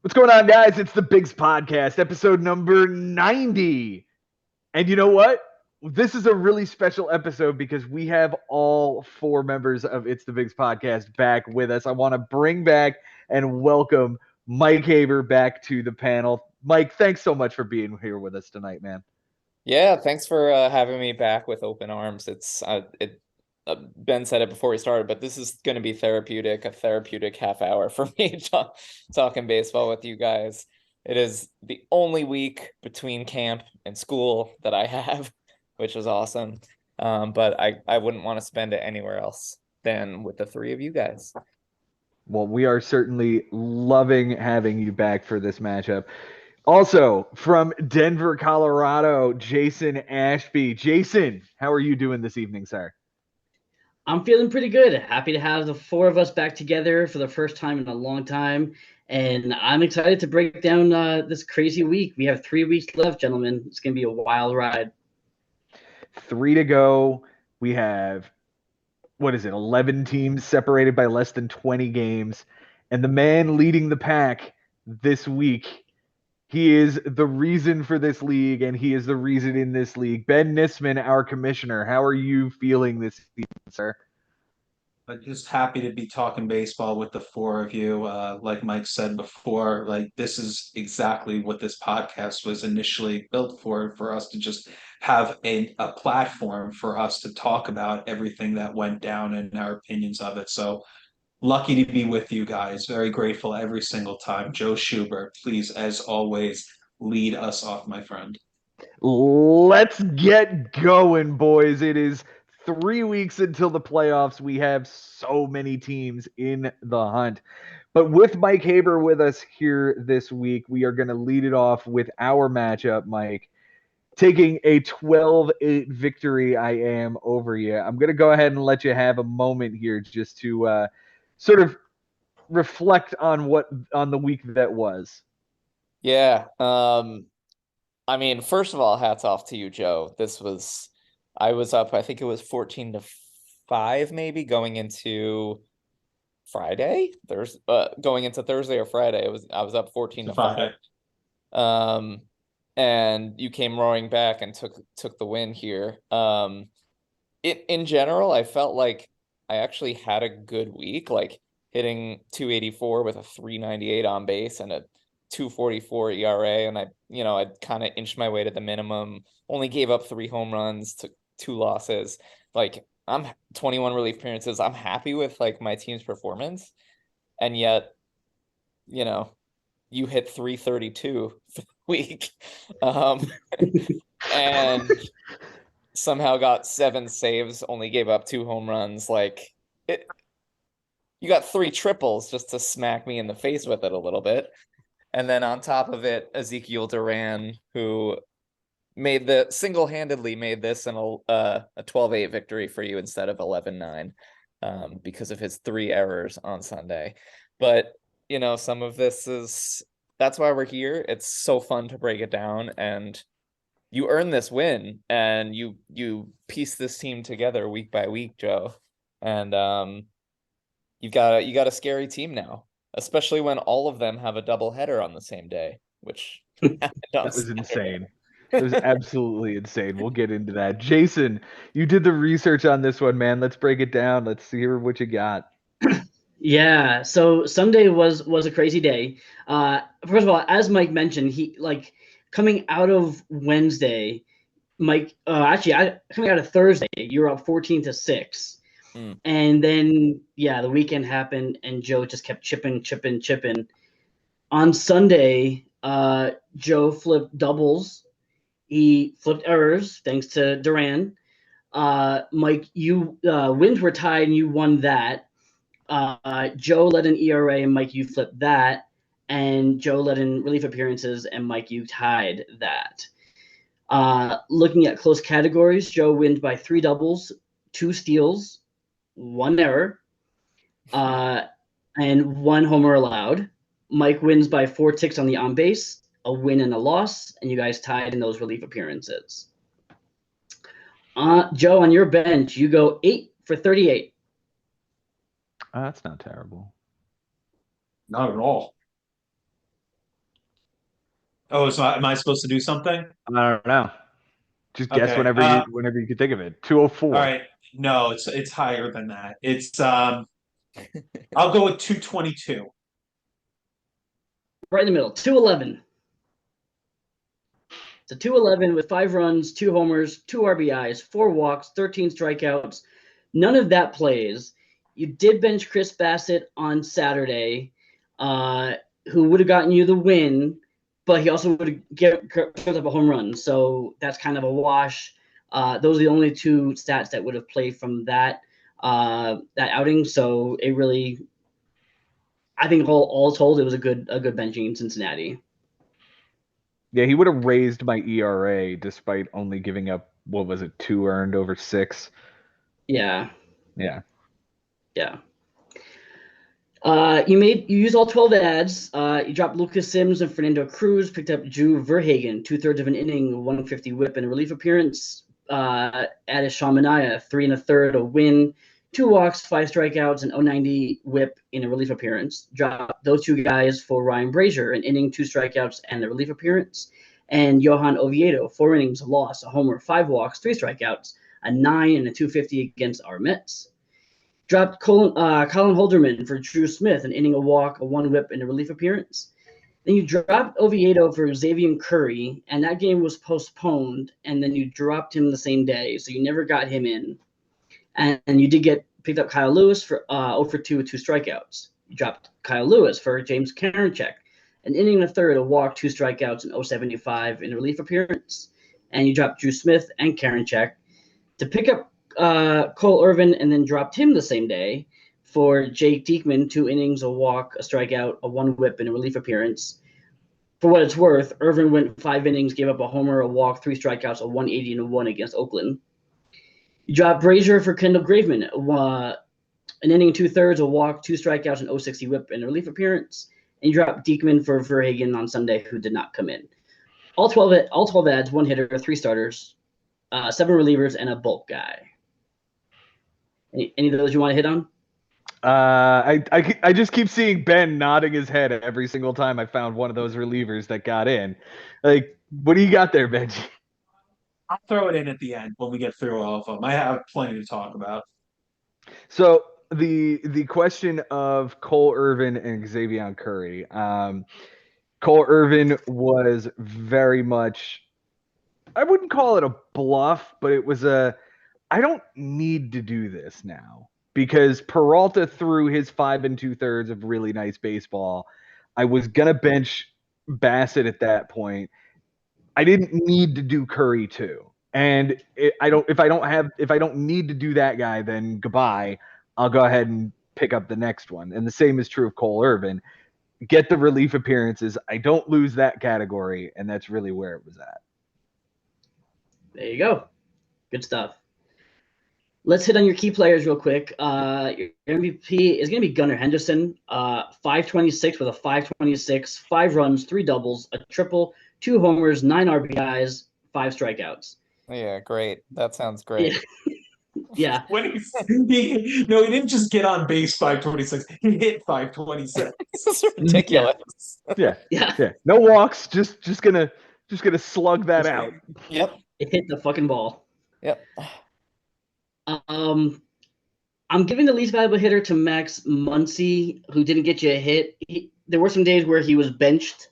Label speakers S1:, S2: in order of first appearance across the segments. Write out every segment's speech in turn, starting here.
S1: What's going on, guys? It's the Bigs Podcast, episode number 90. And you know what? This is a really special episode because we have all four members of It's the Bigs Podcast back with us. I want to bring back and welcome Mike Haber back to the panel. Mike, thanks so much for being here with us tonight, man.
S2: Yeah, thanks for having me back with open arms. Ben said it before we started, but this is going to be a therapeutic half hour for me talking baseball with you guys. It is the only week between camp and school that I have, which is awesome. But I wouldn't want to spend it anywhere else than with the three of you guys.
S1: Well, we are certainly loving having you back for this matchup. Also, from Denver, Colorado, Jason Ashby. Jason, how are you doing this evening, sir?
S3: I'm feeling pretty good. Happy to have the four of us back together for the first time in a long time. And I'm excited to break down this crazy week. We have 3 weeks left, gentlemen. It's going to be a wild ride.
S1: 3 to go. We have, 11 teams separated by less than 20 games. And the man leading the pack this week, he is the reason for this league, and he is the reason in this league. Ben Nisman, our commissioner. How are you feeling this season, sir?
S4: But just happy to be talking baseball with the four of you. Like Mike said before, like this is exactly what this podcast was initially built for us to just have a platform for us to talk about everything that went down and our opinions of it. So lucky to be with you guys. Very grateful every single time. Jo Schubert, please, as always, lead us off, my friend.
S1: Let's get going, boys. It is 3 weeks until the playoffs. We have so many teams in the hunt. But with Mike Haber with us here this week, we are going to lead it off with our matchup, Mike. Taking a 12-8 victory, I am over you. I'm going to go ahead and let you have a moment here just to sort of reflect on the week that was.
S2: Yeah. I mean, first of all, hats off to you, Joe. I was up, I think it was 14-5, maybe going into Friday. Going into Thursday or Friday. I was up 14-5. And you came roaring back and took the win here. In general, I felt like I actually had a good week, like hitting 284 with a 398 on base and a 244 ERA, and I kind of inched my way to the minimum. Only gave up 3 home runs, took 2 losses. Like, I'm 21 relief appearances. I'm happy with like my team's performance, and yet, you hit 332 for the week, and somehow got 7 saves. Only gave up 2 home runs. Like you got 3 triples just to smack me in the face with it a little bit. And then on top of it, Ezekiel Duran, who single-handedly made this a 12-8 victory for you instead of 11-9, because of his 3 errors on Sunday. But, some of that's why we're here. It's so fun to break it down, and you earn this win, and you piece this team together week by week, Joe. And you got a scary team now, especially when all of them have a doubleheader on the same day, which
S1: that was insane. It was absolutely insane. We'll get into that. Jason, you did the research on this one, man. Let's break it down. Let's hear what you got.
S3: Yeah, so Sunday was a crazy day. First of all, as Mike mentioned, he coming out of Wednesday, Mike. Coming out of Thursday, you were up 14-6. And then, the weekend happened, and Joe just kept chipping. On Sunday, Joe flipped doubles. He flipped errors, thanks to Duran. Mike, you wins were tied, and you won that. Joe led in ERA, and Mike, you flipped that. And Joe led in relief appearances, and Mike, you tied that. Looking at close categories, Joe wins by 3 doubles, 2 steals, 1 error, and 1 homer allowed. Mike wins by 4 ticks on the on base, a win and a loss, and you guys tied in those relief appearances. Joe, on your bench, you go 8 for 38.
S1: That's not terrible.
S4: Not at all. Oh, so am I supposed to do something?
S1: I don't know. Just guess
S4: Okay.
S1: whenever you can think of it.
S4: All
S1: 204.
S4: right. No, it's higher than that. I'll go with 222.
S3: Right in the middle, 211. It's a 211 with 5 runs, 2 homers, 2 RBIs, 4 walks, 13 strikeouts. None of that plays. You did bench Chris Bassett on Saturday, who would have gotten you the win, but he also would have given up a home run. So that's kind of a wash. Those are the only 2 stats that would have played from that outing. So it really, I think all told, it was a good benching in Cincinnati.
S1: Yeah, he would have raised my ERA despite only giving up, what was it, 2 earned over 6.
S3: Yeah.
S1: Yeah.
S3: Yeah. You used all 12 ads. You dropped Lucas Sims and Fernando Cruz, picked up Drew Verhagen, 2/3 of an inning, 150 whip and a relief appearance. Added Sean Manaea, 3 1/3, a win, 2 walks, 5 strikeouts, and 090 whip in a relief appearance. Dropped those 2 guys for Ryan Brazier, an inning, 2 strikeouts, and a relief appearance. And Johan Oviedo, 4 innings, a loss, a homer, 5 walks, 3 strikeouts, a 9 and a 250 against our Mets. Dropped Colin Holderman for Drew Smith, an inning, a walk, a 1 whip, and a relief appearance. Then you dropped Oviedo for Xavier Curry, and that game was postponed, and then you dropped him the same day, so you never got him in. And you did picked up Kyle Lewis for 0 for 2 with 2 strikeouts. You dropped Kyle Lewis for James Karinchak, an inning and a third, a walk, 2 strikeouts, and 0.75 in a relief appearance. And you dropped Drew Smith and Karinchak to pick up Cole Irvin, and then dropped him the same day for Jake Diekman, 2 innings, a walk, a strikeout, a 1 whip, and a relief appearance. For what it's worth, Irvin went 5 innings, gave up a homer, a walk, 3 strikeouts, a 180, and a 1 against Oakland. You dropped Brazier for Kendall Graveman, an inning, 2/3, a walk, 2 strikeouts, an 060 whip, and a relief appearance. And you dropped Diekman for Verhagen on Sunday, who did not come in. All 12 ads, 1 hitter, 3 starters, 7 relievers, and a bulk guy. Any of those you want to hit on?
S1: I just keep seeing Ben nodding his head every single time I found one of those relievers that got in. Like, what do you got there, Benji?
S4: I'll throw it in at the end when we get through all of them. I have plenty to talk about.
S1: So the question of Cole Irvin and Xavier Curry. Cole Irvin was very much, I wouldn't call it a bluff, but it was I don't need to do this now because Peralta threw his 5 2/3 of really nice baseball. I was gonna bench Bassett at that point. I didn't need to do Curry too. And if I don't need to do that guy, then goodbye. I'll go ahead and pick up the next one. And the same is true of Cole Irvin. Get the relief appearances. I don't lose that category, and that's really where it was at.
S3: There you go. Good stuff. Let's hit on your key players real quick. Your MVP is going to be Gunnar Henderson. 526 with a 526, 5 runs, 3 doubles, a triple, 2 homers, 9 RBIs, 5 strikeouts.
S2: Yeah, great. That sounds great.
S3: Yeah.
S4: When he didn't just get on base 526. He hit 526.
S2: This is ridiculous.
S1: Yeah.
S3: Yeah.
S1: No walks. Just gonna slug that out.
S2: Yep.
S3: It hit the fucking ball.
S2: Yep.
S3: I'm giving the least valuable hitter to Max Muncy, who didn't get you a hit. There were some days where he was benched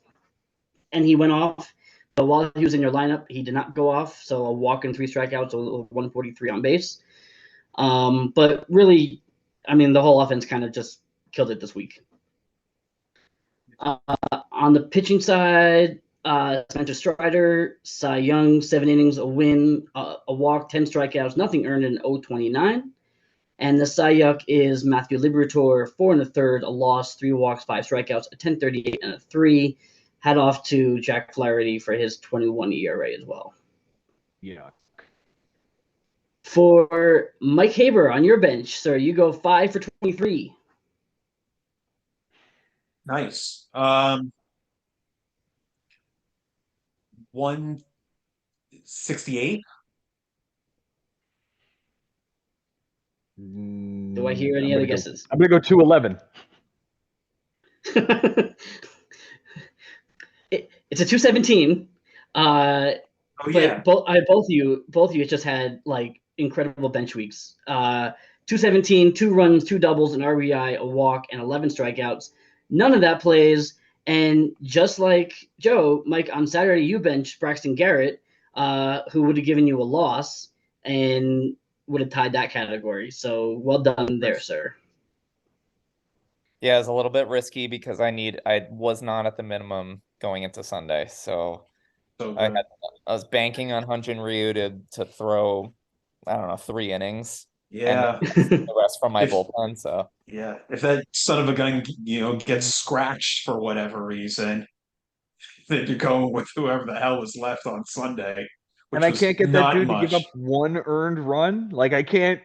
S3: and he went off, but while he was in your lineup, he did not go off. So a walk and 3 strikeouts, a 143 on base. But really, I mean, the whole offense kind of just killed it this week. On the pitching side, Spencer Strider, Cy Young, 7 innings, a win, a walk, 10 strikeouts, nothing earned in 0.29. And the Cy Young is Matthew Liberatore, 4 1/3, a loss, 3 walks, 5 strikeouts, a 10.38 and a 3. Hat off to Jack Flaherty for his 21 ERA as well.
S1: Yeah.
S3: For Mike Haber on your bench, sir, you go 5 for 23.
S4: Nice. 168.
S3: Do I hear any other guesses?
S1: I'm gonna go 211.
S3: It's a 217.
S4: Oh yeah.
S3: But both of you just had like incredible bench weeks. 217, 2 runs, 2 doubles, an RBI, a walk, and 11 strikeouts. None of that plays. And just like Joe, Mike, on Saturday you benched Braxton Garrett, who would have given you a loss and would have tied that category. So well done there, sir.
S2: Yeah, it's a little bit risky because I was not at the minimum going into Sunday, so I was banking on Hyun-Jin Ryu to throw, I don't know, 3 innings.
S4: Yeah.
S2: And the rest from my
S4: If-
S2: bullpen. So
S4: Yeah. If that son of a gun, gets scratched for whatever reason, then you're going with whoever the hell was left on Sunday, which
S1: And I
S4: was
S1: can't get that
S4: not
S1: dude
S4: much.
S1: to give up 1 earned run. Like I can't.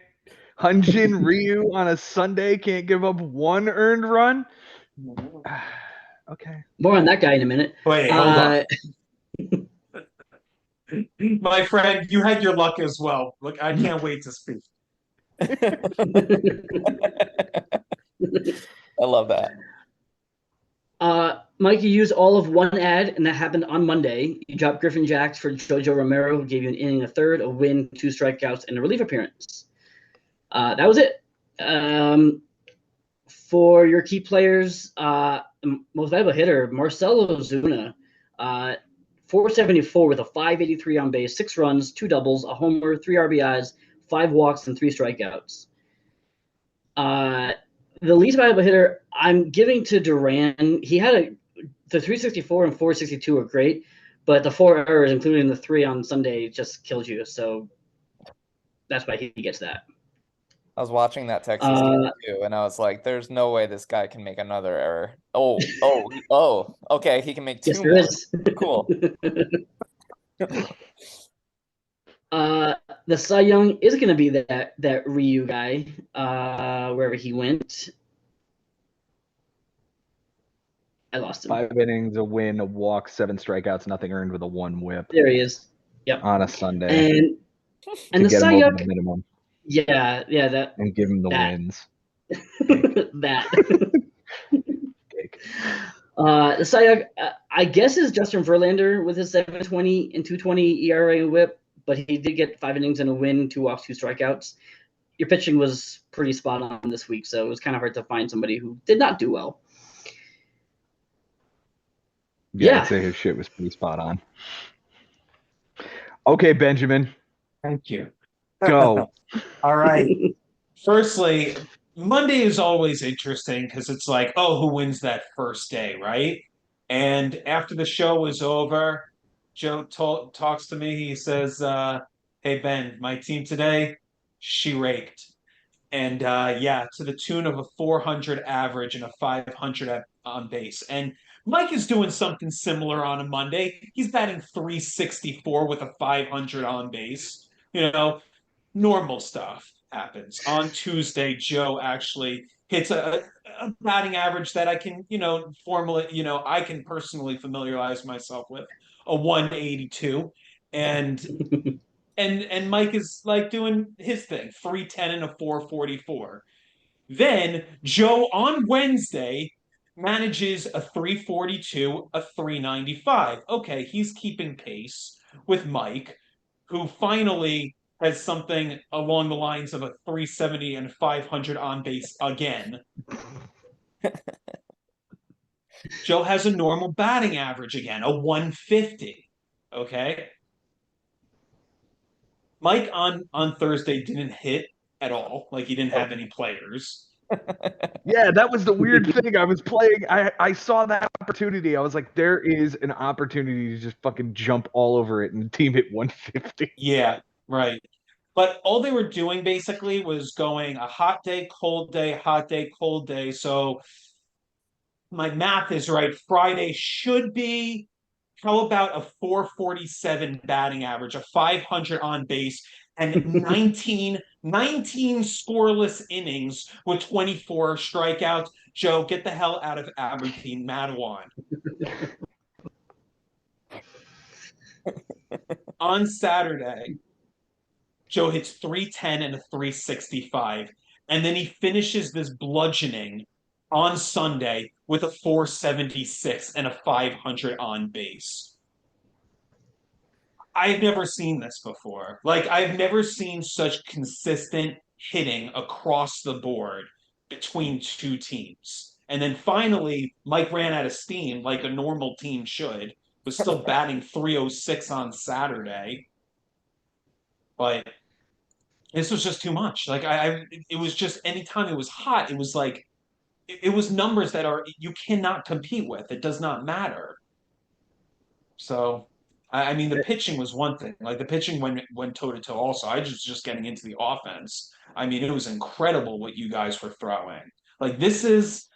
S1: Hyun-Jin Ryu on a Sunday can't give up 1 earned run. Okay.
S3: More on that guy in a minute.
S4: Wait, hold on. My friend, you had your luck as well. Look, I can't wait to speak.
S2: I love that.
S3: Mike, you used all of 1 ad, and that happened on Monday. You dropped Griffin Jacks for Jojo Romero, who gave you an inning, a third, a win, 2 strikeouts, and a relief appearance. That was it. For your key players, most valuable hitter, Marcelo Zuna, 474 with a 583 on base, 6 runs, 2 doubles, a homer, 3 RBIs, 5 walks, and 3 strikeouts. The least valuable hitter, I'm giving to Duran. He had the 364 and 462 are great, but the 4 errors, including the 3 on Sunday, just killed you. So that's why he gets that.
S2: I was watching that Texas game too, and I was like, "There's no way this guy can make another error." Oh, okay, he can make 2
S3: Yes, there
S2: more.
S3: is.
S2: Cool.
S3: The Cy Young is going to be that Ryu guy, wherever he went. I lost him.
S1: 5 innings, a win, a walk, 7 strikeouts, nothing earned with a 1 whip.
S3: There he is. Yep.
S1: On a Sunday.
S3: And the
S1: get
S3: Cy
S1: him
S3: Young,
S1: over the minimum.
S3: Yeah, that.
S1: And give him the wins.
S3: That. The Cy Young, I guess, is Justin Verlander with his 7.20 and 2.20 ERA and WHIP, but he did get 5 innings and a win, 2 walks, 2 strikeouts. Your pitching was pretty spot on this week, so it was kind of hard to find somebody who did not do well.
S1: Yeah, I'd say his shit was pretty spot on. Okay, Benjamin.
S4: Thank you.
S1: Go.
S4: All right. Firstly, Monday is always interesting because it's like, oh, who wins that first day, right? And after the show was over, Joe talks to me. He says, hey, Ben, my team today, she raked. And to the tune of a 400 average and a 500 on base. And Mike is doing something similar on a Monday. He's batting 364 with a 500 on base. Normal stuff happens. On Tuesday, Joe actually hits a batting average that I can, I can personally familiarize myself with, a 182. And Mike is like doing his thing, 310 and a 444. Then Joe on Wednesday manages a 342, a 395. Okay, he's keeping pace with Mike, who finally has something along the lines of a 370 and 500 on base again. Joe has a normal batting average again, a 150. Okay. Mike on Thursday didn't hit at all. Like he didn't have any players.
S1: Yeah, that was the weird thing. I was playing. I saw that opportunity. I was like, there is an opportunity to just fucking jump all over it and team hit 150.
S4: Yeah, right. But all they were doing basically was going a hot day, cold day, hot day, cold day. So my math is right. Friday should be, how about a 447 batting average, a 500 on base, and 19 scoreless innings with 24 strikeouts. Joe, get the hell out of Aberdeen, Madawan. On Saturday, Joe hits 310 and a 365. And then he finishes this bludgeoning on Sunday with a 476 and a 500 on base. I've never seen this before. Like, I've never seen such consistent hitting across the board between two teams. And then finally, Mike ran out of steam like a normal team should, was still batting 306 on Saturday. But this was just too much. Like, it was just anytime it was hot, it was like, it was numbers that you cannot compete with. It does not matter. So, I mean, the pitching was one thing. Like the pitching went toe to toe. Also, I just getting into the offense. I mean, it was incredible what you guys were throwing. Like this is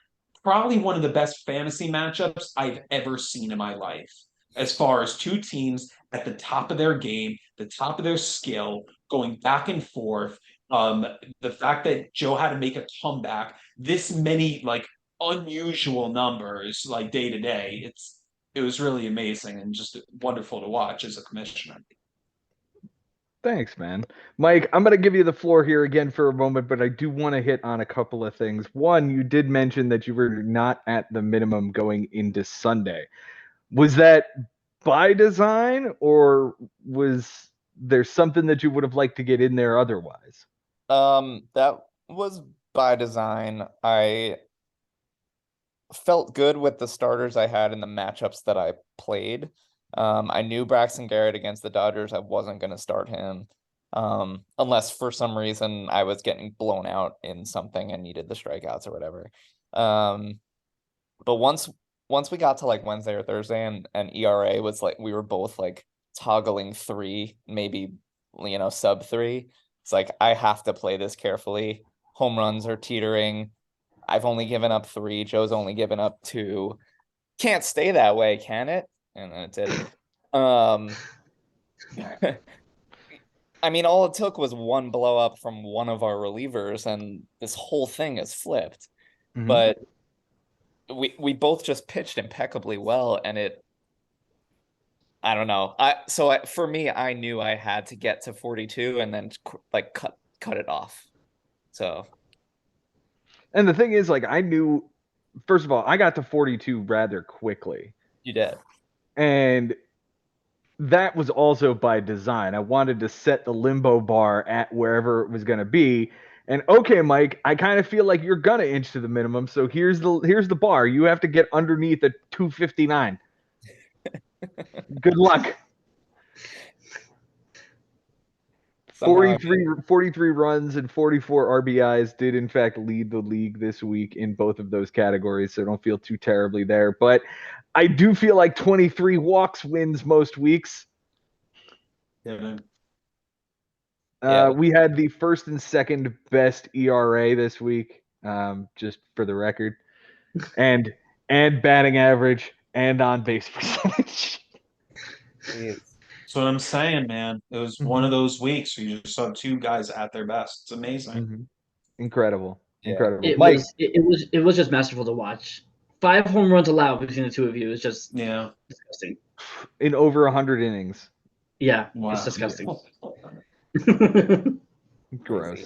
S4: probably one of the best fantasy matchups I've ever seen in my life. As far as two teams at the top of their game, the top of their skill, going back and forth. The fact that Joe had to make a comeback, this many like unusual numbers, like day to day, it was really amazing and just wonderful to watch as a commissioner.
S1: Thanks, man. Mike, I'm going to give you the floor here again for a moment, but I do want to hit on a couple of things. One, you did mention that you were not at the minimum going into Sunday. Was that by design, or was there something that you would have liked to get in there otherwise?
S2: That was by design. I felt good with the starters I had in the matchups that I played. I knew Braxton Garrett against the Dodgers, I wasn't going to start him. Unless for some reason I was getting blown out in something and needed the strikeouts or whatever. But once we got to like Wednesday or Thursday and ERA was like, we were both like toggling 3, maybe, sub 3. It's like, I have to play this carefully. Home runs are teetering. I've only given up 3. Joe's only given up 2. Can't stay that way, can it? And then it did. I mean, all it took was one blow up from one of our relievers, and this whole thing is flipped.
S1: Mm-hmm.
S2: But we both just pitched impeccably well, and I don't know. For me, I knew I had to get to 42 and then like cut it off. So.
S1: And the thing is, like, I knew, first of all, I got to 42 rather quickly.
S2: You did.
S1: And that was also by design. I wanted to set the limbo bar at wherever it was going to be. And okay, Mike, I kind of feel like you're going to inch to the minimum. So here's the bar. You have to get underneath a 259. Good luck. 43 runs and 44 RBIs did in fact lead the league this week in both of those categories, so don't feel too terribly there. But I do feel like 23 walks wins most weeks.
S4: Yeah.
S1: We had the first and second best ERA this week, just for the record, and batting average and on base percentage.
S4: That's what I'm saying, man. It was one of those weeks where you just saw 2 guys at their best. It's amazing.
S1: Mm-hmm. Incredible.
S3: It
S1: Mike,
S3: it was just masterful to watch. 5 home runs allowed between the 2 of you is just disgusting.
S1: In over 100 innings.
S3: Yeah,
S4: wow.
S3: It's disgusting.
S1: Gross.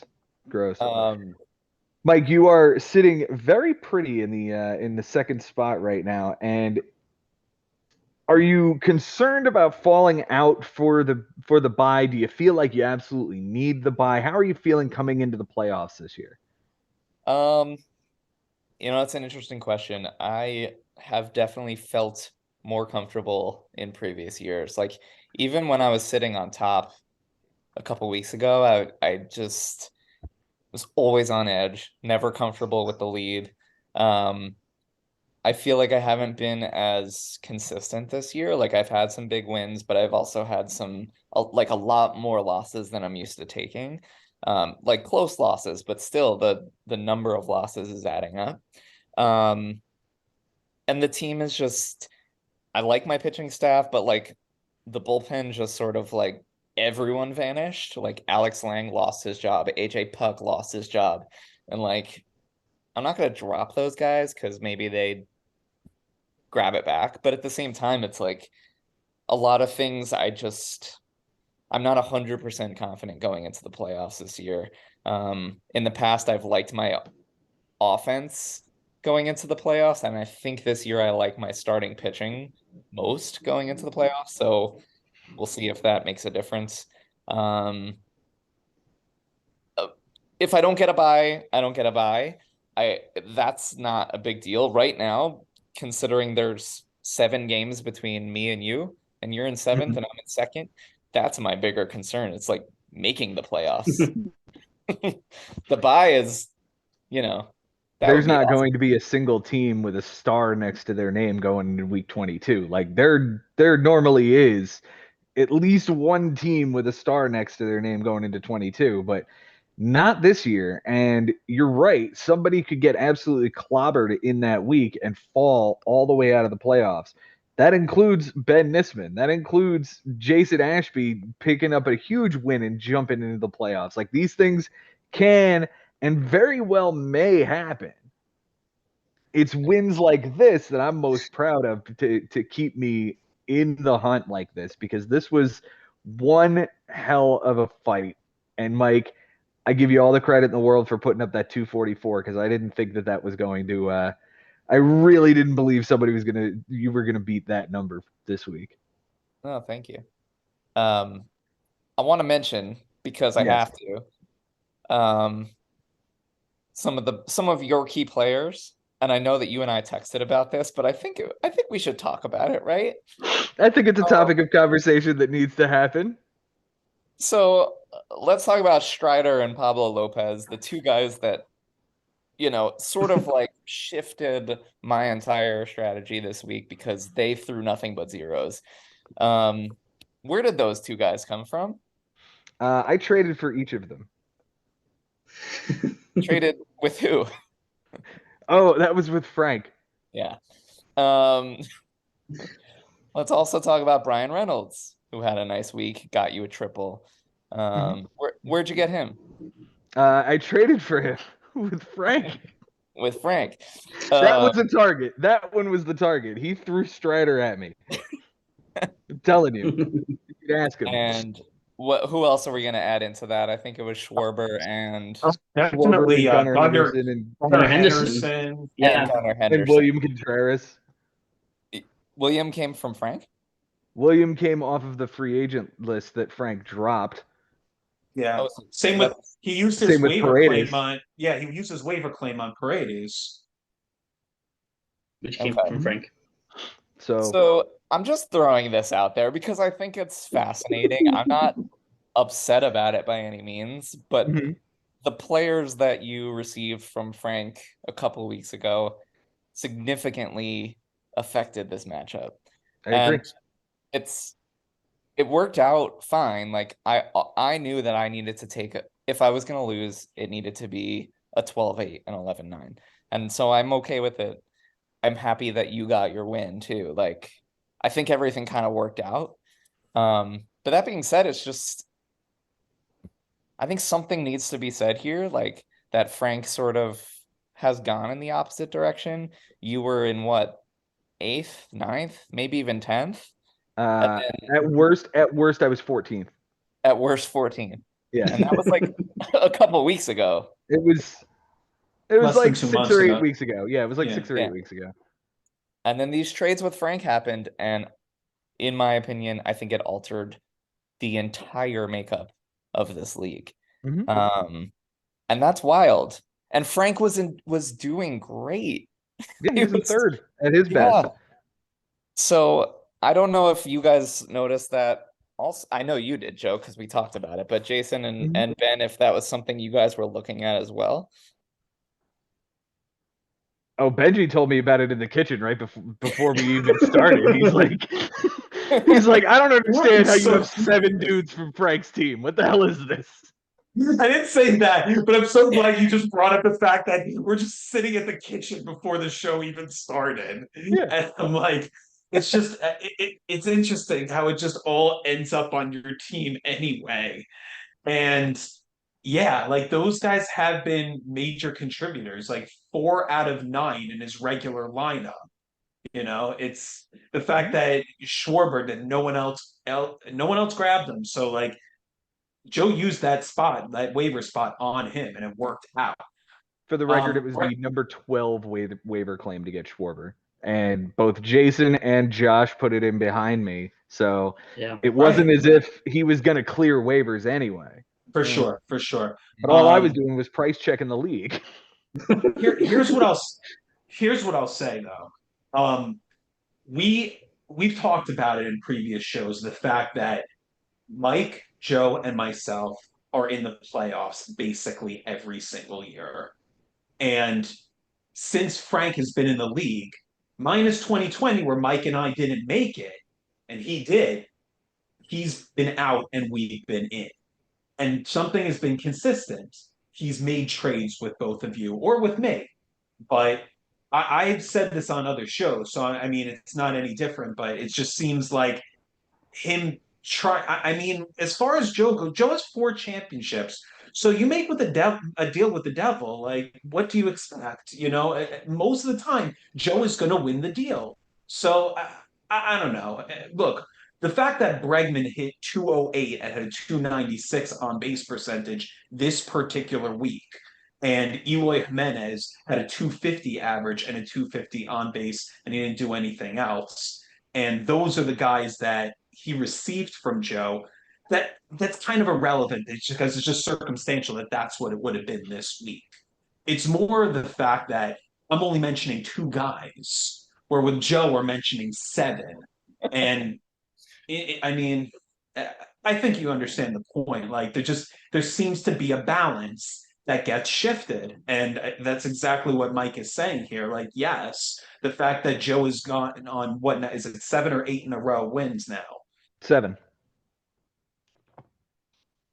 S1: Mike, you are sitting very pretty in the second spot right now, and are you concerned about falling out for the bye? Do you feel like you absolutely need the bye? How are you feeling coming into the playoffs this year?
S2: It's an interesting question. I have definitely felt more comfortable in previous years. Like even when I was sitting on top a couple weeks ago, I just was always on edge, never comfortable with the lead. I feel like I haven't been as consistent this year. Like I've had some big wins, but I've also had a lot more losses than I'm used to taking. Like close losses, but still the number of losses is adding up. And the team is just, I like my pitching staff, but like the bullpen just sort of like everyone vanished. Like Alex Lang lost his job, AJ Puck lost his job, and like I'm not gonna drop those guys because maybe they grab it back, but at the same time, it's like a lot of things I'm not 100% confident going into the playoffs this year. In the past, I've liked my offense going into the playoffs, and I think this year I like my starting pitching most going into the playoffs. So we'll see if that makes a difference. Um, if I don't get a bye, I don't get a bye. That's not a big deal right now, considering there's 7 games between me and you're in 7th and I'm in 2nd. That's my bigger concern. It's like making the playoffs. The bye is, that
S1: There's
S2: would be
S1: not
S2: awesome.
S1: going to be a single team with a star next to their name going into week 22. Like there normally is at least one team with a star next to their name going into 22, but not this year. And you're right. Somebody could get absolutely clobbered in that week and fall all the way out of the playoffs. That includes Ben Nisman. That includes Jason Ashby picking up a huge win and jumping into the playoffs. Like these things can and very well may happen. It's wins like this that I'm most proud of to keep me in the hunt like this, because this was one hell of a fight. And Mike, I give you all the credit in the world for putting up that 244, because I didn't think that was going to. I really didn't believe you were gonna beat that number this week.
S2: Oh, thank you. I want to mention, because I
S1: Yes.
S2: have to, some of your key players, and I know that you and I texted about this, but I think we should talk about it, right?
S1: I think it's a topic of conversation that needs to happen.
S2: So let's talk about Strider and Pablo Lopez, the two guys that, sort of like shifted my entire strategy this week because they threw nothing but zeros. Where did those two guys come from?
S1: I traded for each of them.
S2: Traded with who?
S1: Oh, that was with Frank.
S2: Yeah. Let's also talk about Brian Reynolds, who had a nice week, got you a triple. Where'd you get him?
S1: I traded for him with Frank.
S2: With Frank.
S1: That was a target. That one was the target. He threw Strider at me. I'm telling you. You could ask him.
S2: And who else are we going to add into that? I think it was Schwarber and
S4: Definitely
S1: Gunnar
S4: Gunnar
S1: Henderson and
S3: Gunnar
S4: Henderson.
S3: Yeah.
S2: Gunnar
S1: and
S2: Henderson.
S1: William Contreras.
S2: William came from Frank?
S1: William came off of the free agent list that Frank dropped.
S4: Yeah.
S2: Oh,
S4: Same with he used his
S1: Same with
S4: waiver
S1: Paredes.
S4: claim on he used his waiver claim on Paredes.
S3: Which came
S2: Okay.
S3: from Frank.
S2: So I'm just throwing this out there because I think it's fascinating. I'm not upset about it by any means, but the players that you received from Frank a couple of weeks ago significantly affected this matchup.
S1: I agree.
S2: And it worked out fine. Like I knew that I needed to take if I was going to lose, it needed to be a 12-8 and 11-9. And so I'm okay with it. I'm happy that you got your win too. Like I think everything kind of worked out. But that being said, it's just I think something needs to be said here, like that Frank sort of has gone in the opposite direction. You were in what, 8th, 9th, maybe even 10th?
S1: At worst, I was 14th.
S2: At worst, 14th.
S1: Yeah.
S2: And that was like a couple weeks ago.
S1: It was
S4: Less
S1: like
S4: than 2
S1: 6
S4: months
S1: or 8
S4: ago.
S1: weeks ago. Yeah, it was like
S4: Yeah.
S1: 6 or 8 weeks ago.
S2: And then these trades with Frank happened, and in my opinion, I think it altered the entire makeup of this league. And that's wild. And Frank was doing great.
S1: Yeah, he was in third at his best.
S2: So I don't know if you guys noticed that. Also, I know you did, Joe, because we talked about it. But Jason and Ben, if that was something you guys were looking at as well.
S1: Oh, Benji told me about it in the kitchen right before we even started. He's like, I don't understand how you have 7 dudes from Frank's team. What the hell is this?
S4: I didn't say that, but I'm so glad you just brought up the fact that we're just sitting at the kitchen before the show even started.
S1: Yeah.
S4: And I'm like, it's just, it's interesting how it just all ends up on your team anyway. And yeah, like those guys have been major contributors, like 4 out of 9 in his regular lineup. It's the fact that Schwarber and no one else grabbed him. So like, Joe used that waiver spot on him, and it worked out.
S1: For the record, it was the number 12 waiver claim to get Schwarber. And both Jason and Josh put it in behind me. So it wasn't as if he was going to clear waivers anyway.
S4: For sure.
S1: But all I was doing was price checking the league.
S4: Here's what I'll say though. We've talked about it in previous shows, the fact that Mike, Joe, and myself are in the playoffs basically every single year. And since Frank has been in the league, minus 2020, where Mike and I didn't make it, and he did, he's been out and we've been in. And something has been consistent. He's made trades with both of you or with me. But I've said this on other shows, so I mean, it's not any different, but it just seems like him I mean, as far as Joe goes, Joe has 4 championships. So you make with a deal with the devil, like what do you expect? You know, most of the time Joe is going to win the deal. So I don't know. Look, the fact that Bregman hit 208 and had a 296 on base percentage this particular week, and Eloy Jimenez had a 250 average and a 250 on base, and he didn't do anything else. And those are the guys that he received from Joe. That's kind of irrelevant. It's just because it's just circumstantial that that's what it would have been this week. It's more the fact that I'm only mentioning 2 guys, where with Joe we're mentioning 7. And I mean, I think you understand the point. Like there seems to be a balance that gets shifted, and that's exactly what Mike is saying here. Like, yes, the fact that Joe has gone on what is it, 7 or 8 in a row wins now.
S1: 7.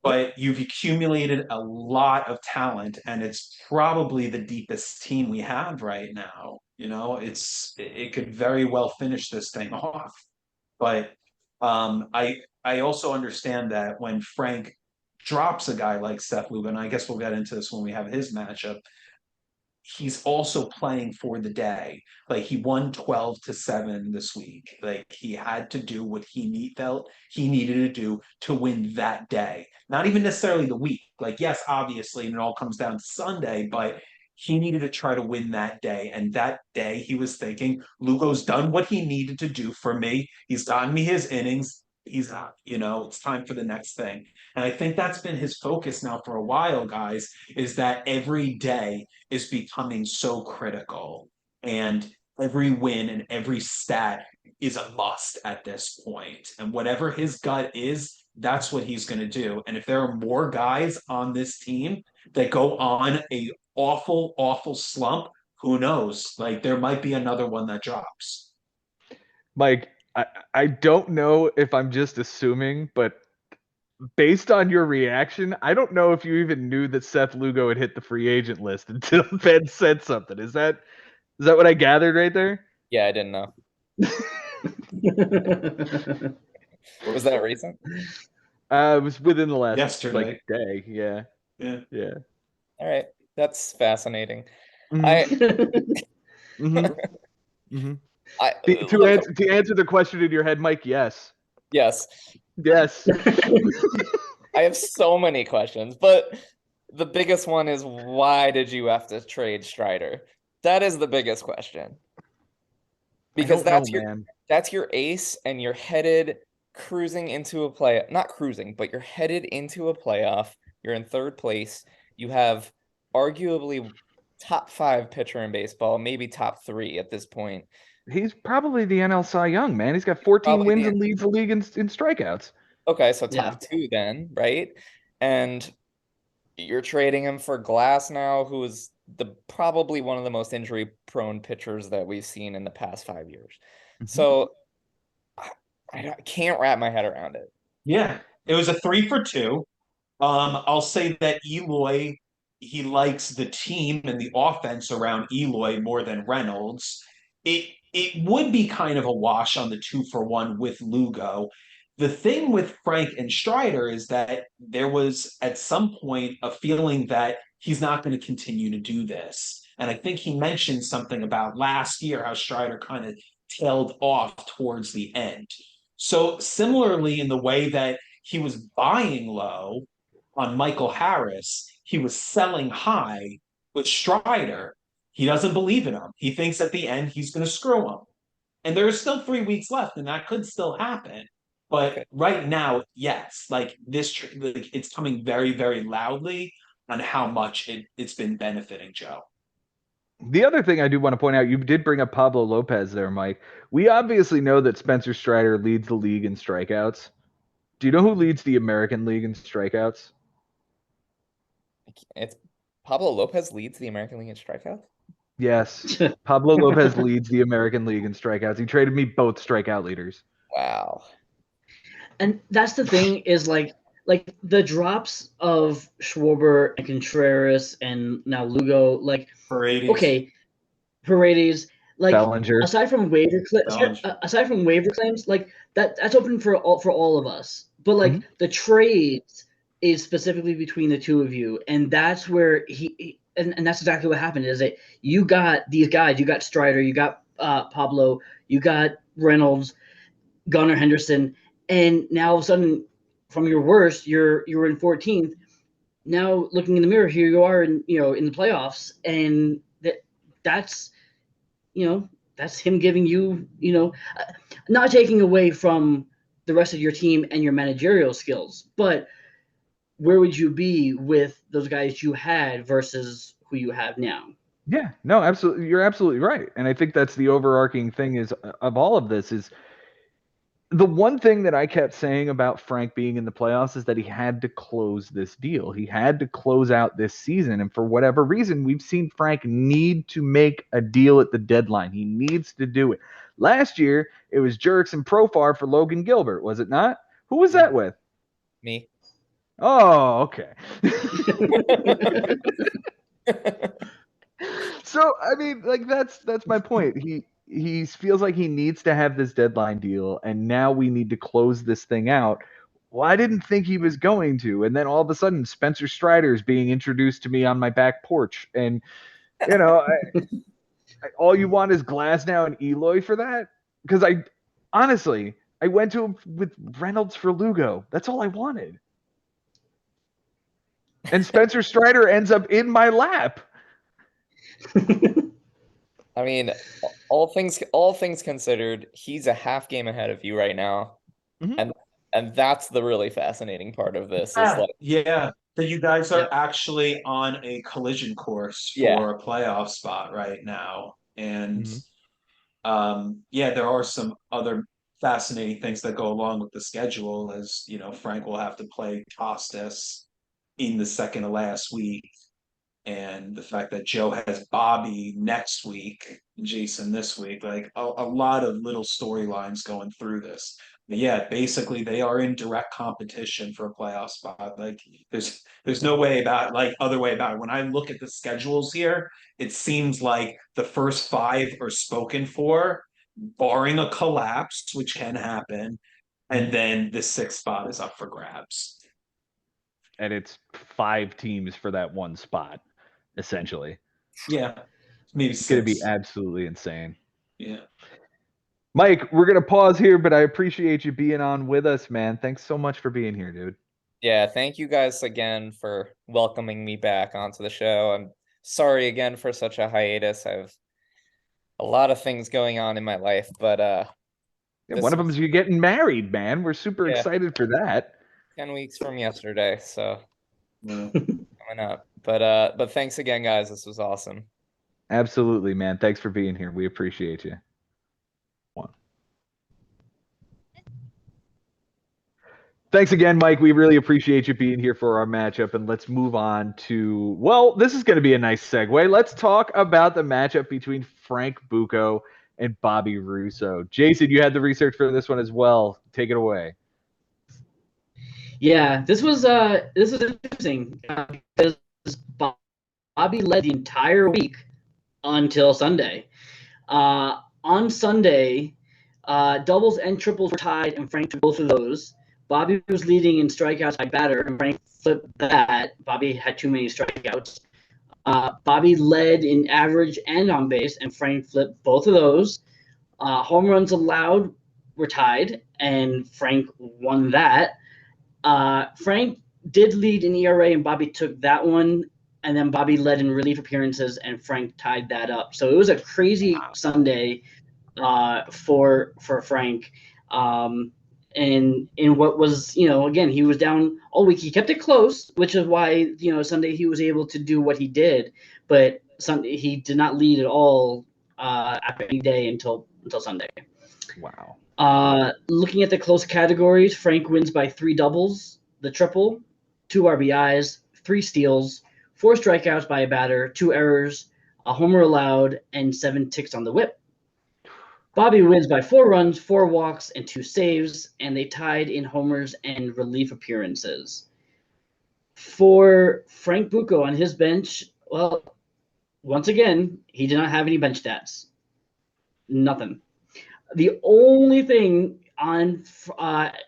S4: But you've accumulated a lot of talent, and it's probably the deepest team we have right now. You know, it could very well finish this thing off. But I also understand that when Frank drops a guy like Seth Lugo, and I guess we'll get into this when we have his matchup, he's also playing for the day. Like he won 12-7 this week. Like he had to do what felt he needed to do to win that day. Not even necessarily the week. Like, yes, obviously, and it all comes down to Sunday, but he needed to try to win that day. And that day he was thinking, Lugo's done what he needed to do for me. He's gotten me his innings. He's not, it's time for the next thing. And I think that's been his focus now for a while, guys, is that every day is becoming so critical. And every win and every stat is a must at this point. And whatever his gut is, that's what he's going to do. And if there are more guys on this team that go on a awful slump, who knows? Like there might be another one that drops.
S1: Mike, I don't know if I'm just assuming, but based on your reaction, I don't know if you even knew that Seth Lugo had hit the free agent list until Ben said something. Is that what I gathered right there?
S2: Yeah, I didn't know. Was that recent?
S1: It was within the last
S4: yesterday
S1: day. Yeah.
S2: All right, that's fascinating.
S1: Mm-hmm. Mm-hmm. To answer the question in your head, Mike, yes.
S2: Yes. I have so many questions, but the biggest one is, why did you have to trade Strider? That is the biggest question. Because that's your ace, and you're headed cruising into a play. Not cruising, but you're headed into a playoff. You're in 3rd place. You have arguably top 5 pitcher in baseball, maybe top 3 at this point.
S1: He's probably the NL Cy Young, man. He's got 14 wins and leads the league in strikeouts.
S2: Okay, so top 2 then, right? And you're trading him for Glass now, who is probably one of the most injury-prone pitchers that we've seen in the past 5 years. Mm-hmm. So I can't wrap my head around it.
S4: Yeah, it was a 3 for 2. I'll say that Eloy, he likes the team and the offense around Eloy more than Reynolds. It would be kind of a wash on the 2 for 1 with Lugo. The thing with Frank and Strider is that there was at some point a feeling that he's not going to continue to do this. And I think he mentioned something about last year, how Strider kind of tailed off towards the end. So similarly, in the way that he was buying low on Michael Harris, he was selling high With Strider, he doesn't believe in him. He thinks at the end he's going to screw him. And there's still 3 weeks left, and that could still happen. But right now, yes, like like it's coming very, very loudly on how much it's been benefiting Joe.
S1: The other thing I do want to point out, you did bring up Pablo Lopez there, Mike. We obviously know that Spencer Strider leads the league in strikeouts. Do you know who leads the American League in strikeouts?
S2: It's Pablo Lopez leads the American League in strikeouts.
S1: Yes, Pablo Lopez leads the American League in strikeouts. He traded me both strikeout leaders.
S2: Wow.
S3: And that's the thing is like the drops of Schwarber and Contreras and now Lugo, like
S4: Paredes.
S3: Okay, Paredes, like
S1: Bellinger.
S3: aside from waiver claims, like that's open for all of us. But like the trades is specifically between the two of you, and that's where and that's exactly what happened. Is that you got these guys, you got Strider, you got Pablo, you got Reynolds, Gunnar Henderson, and now all of a sudden, from your worst, you're in 14th. Now looking in the mirror, here you are in the playoffs, and that's him giving you not taking away from the rest of your team and your managerial skills, but where would you be with those guys you had versus who you have now?
S1: Yeah, no, absolutely. You're absolutely right. And I think that's the overarching thing is of all of this is the one thing that I kept saying about Frank being in the playoffs is that he had to close this deal. He had to close out this season. And for whatever reason, we've seen Frank need to make a deal at the deadline. He needs to do it. Last year, it was Jerks and Profar for Logan Gilbert, was it not? Who was that with?
S2: Me.
S1: Oh, okay. So, I mean, like that's my point. He feels like he needs to have this deadline deal, and now we need to close this thing out. Well, I didn't think he was going to, and then all of a sudden, Spencer Strider is being introduced to me on my back porch, and all you want is Glasnow and Eloy for that? Because honestly, I went to him with Reynolds for Lugo. That's all I wanted, and Spencer Strider ends up in my lap.
S2: I mean, all things considered, he's a half game ahead of you right now, and that's the really fascinating part of this. Is like,
S4: that you guys are actually on a collision course for a playoff spot right now, and there are some other fascinating things that go along with the schedule. As Frank will have to play Costas in the second to last week. And the fact that Joe has Bobby next week, Jason this week, like a lot of little storylines going through this. But yeah, basically they are in direct competition for a playoff spot. Like there's no way about other way about it. When I look at the schedules here, it seems like the first 5 are spoken for, barring a collapse, which can happen, and then the 6th spot is up for grabs.
S1: And it's 5 teams for that one spot. Essentially.
S4: Yeah. Maybe
S1: it's going to be absolutely insane.
S4: Yeah.
S1: Mike, we're going to pause here, but I appreciate you being on with us, man. Thanks so much for being here, dude.
S2: Yeah, thank you guys again for welcoming me back onto the show. I'm sorry again for such a hiatus. I have a lot of things going on in my life, but
S1: one of them is you getting married, man. We're super excited for that.
S2: 10 weeks from yesterday, so coming up. But thanks again, guys. This was awesome.
S1: Absolutely, man. Thanks for being here. We appreciate you. Thanks again, Mike. We really appreciate you being here for our matchup. And let's move on to, well, this is going to be a nice segue. Let's talk about the matchup between Frank Bucco and Bobby Russo. Jason, you had the research for this one as well. Take it away.
S3: Yeah, this was interesting because Bobby led the entire week until Sunday. On Sunday, doubles and triples were tied, and Frank took both of those. Bobby was leading in strikeouts by batter, and Frank flipped that. Bobby had too many strikeouts. Bobby led in average and on base, and Frank flipped both of those. Home runs allowed were tied, and Frank won that. Frank did lead in ERA, and Bobby took that one. and then Bobby led in relief appearances, and Frank tied that up. So it was a crazy Sunday for Frank. And in what was, again, he was down all week. He kept it close, which is why, Sunday he was able to do what he did. But Sunday he did not lead at all after any day until Sunday.
S1: Wow.
S3: Looking at the close categories, Frank wins by 3 doubles, the triple, 2 RBIs, 3 steals, 4 strikeouts by a batter, 2 errors, a homer allowed, and 7 ticks on the whip. Bobby wins by 4 runs, 4 walks, and 2 saves, and they tied in homers and relief appearances. For Frank Bucco on his bench, well, once again, he did not have any bench stats. Nothing. The only thing and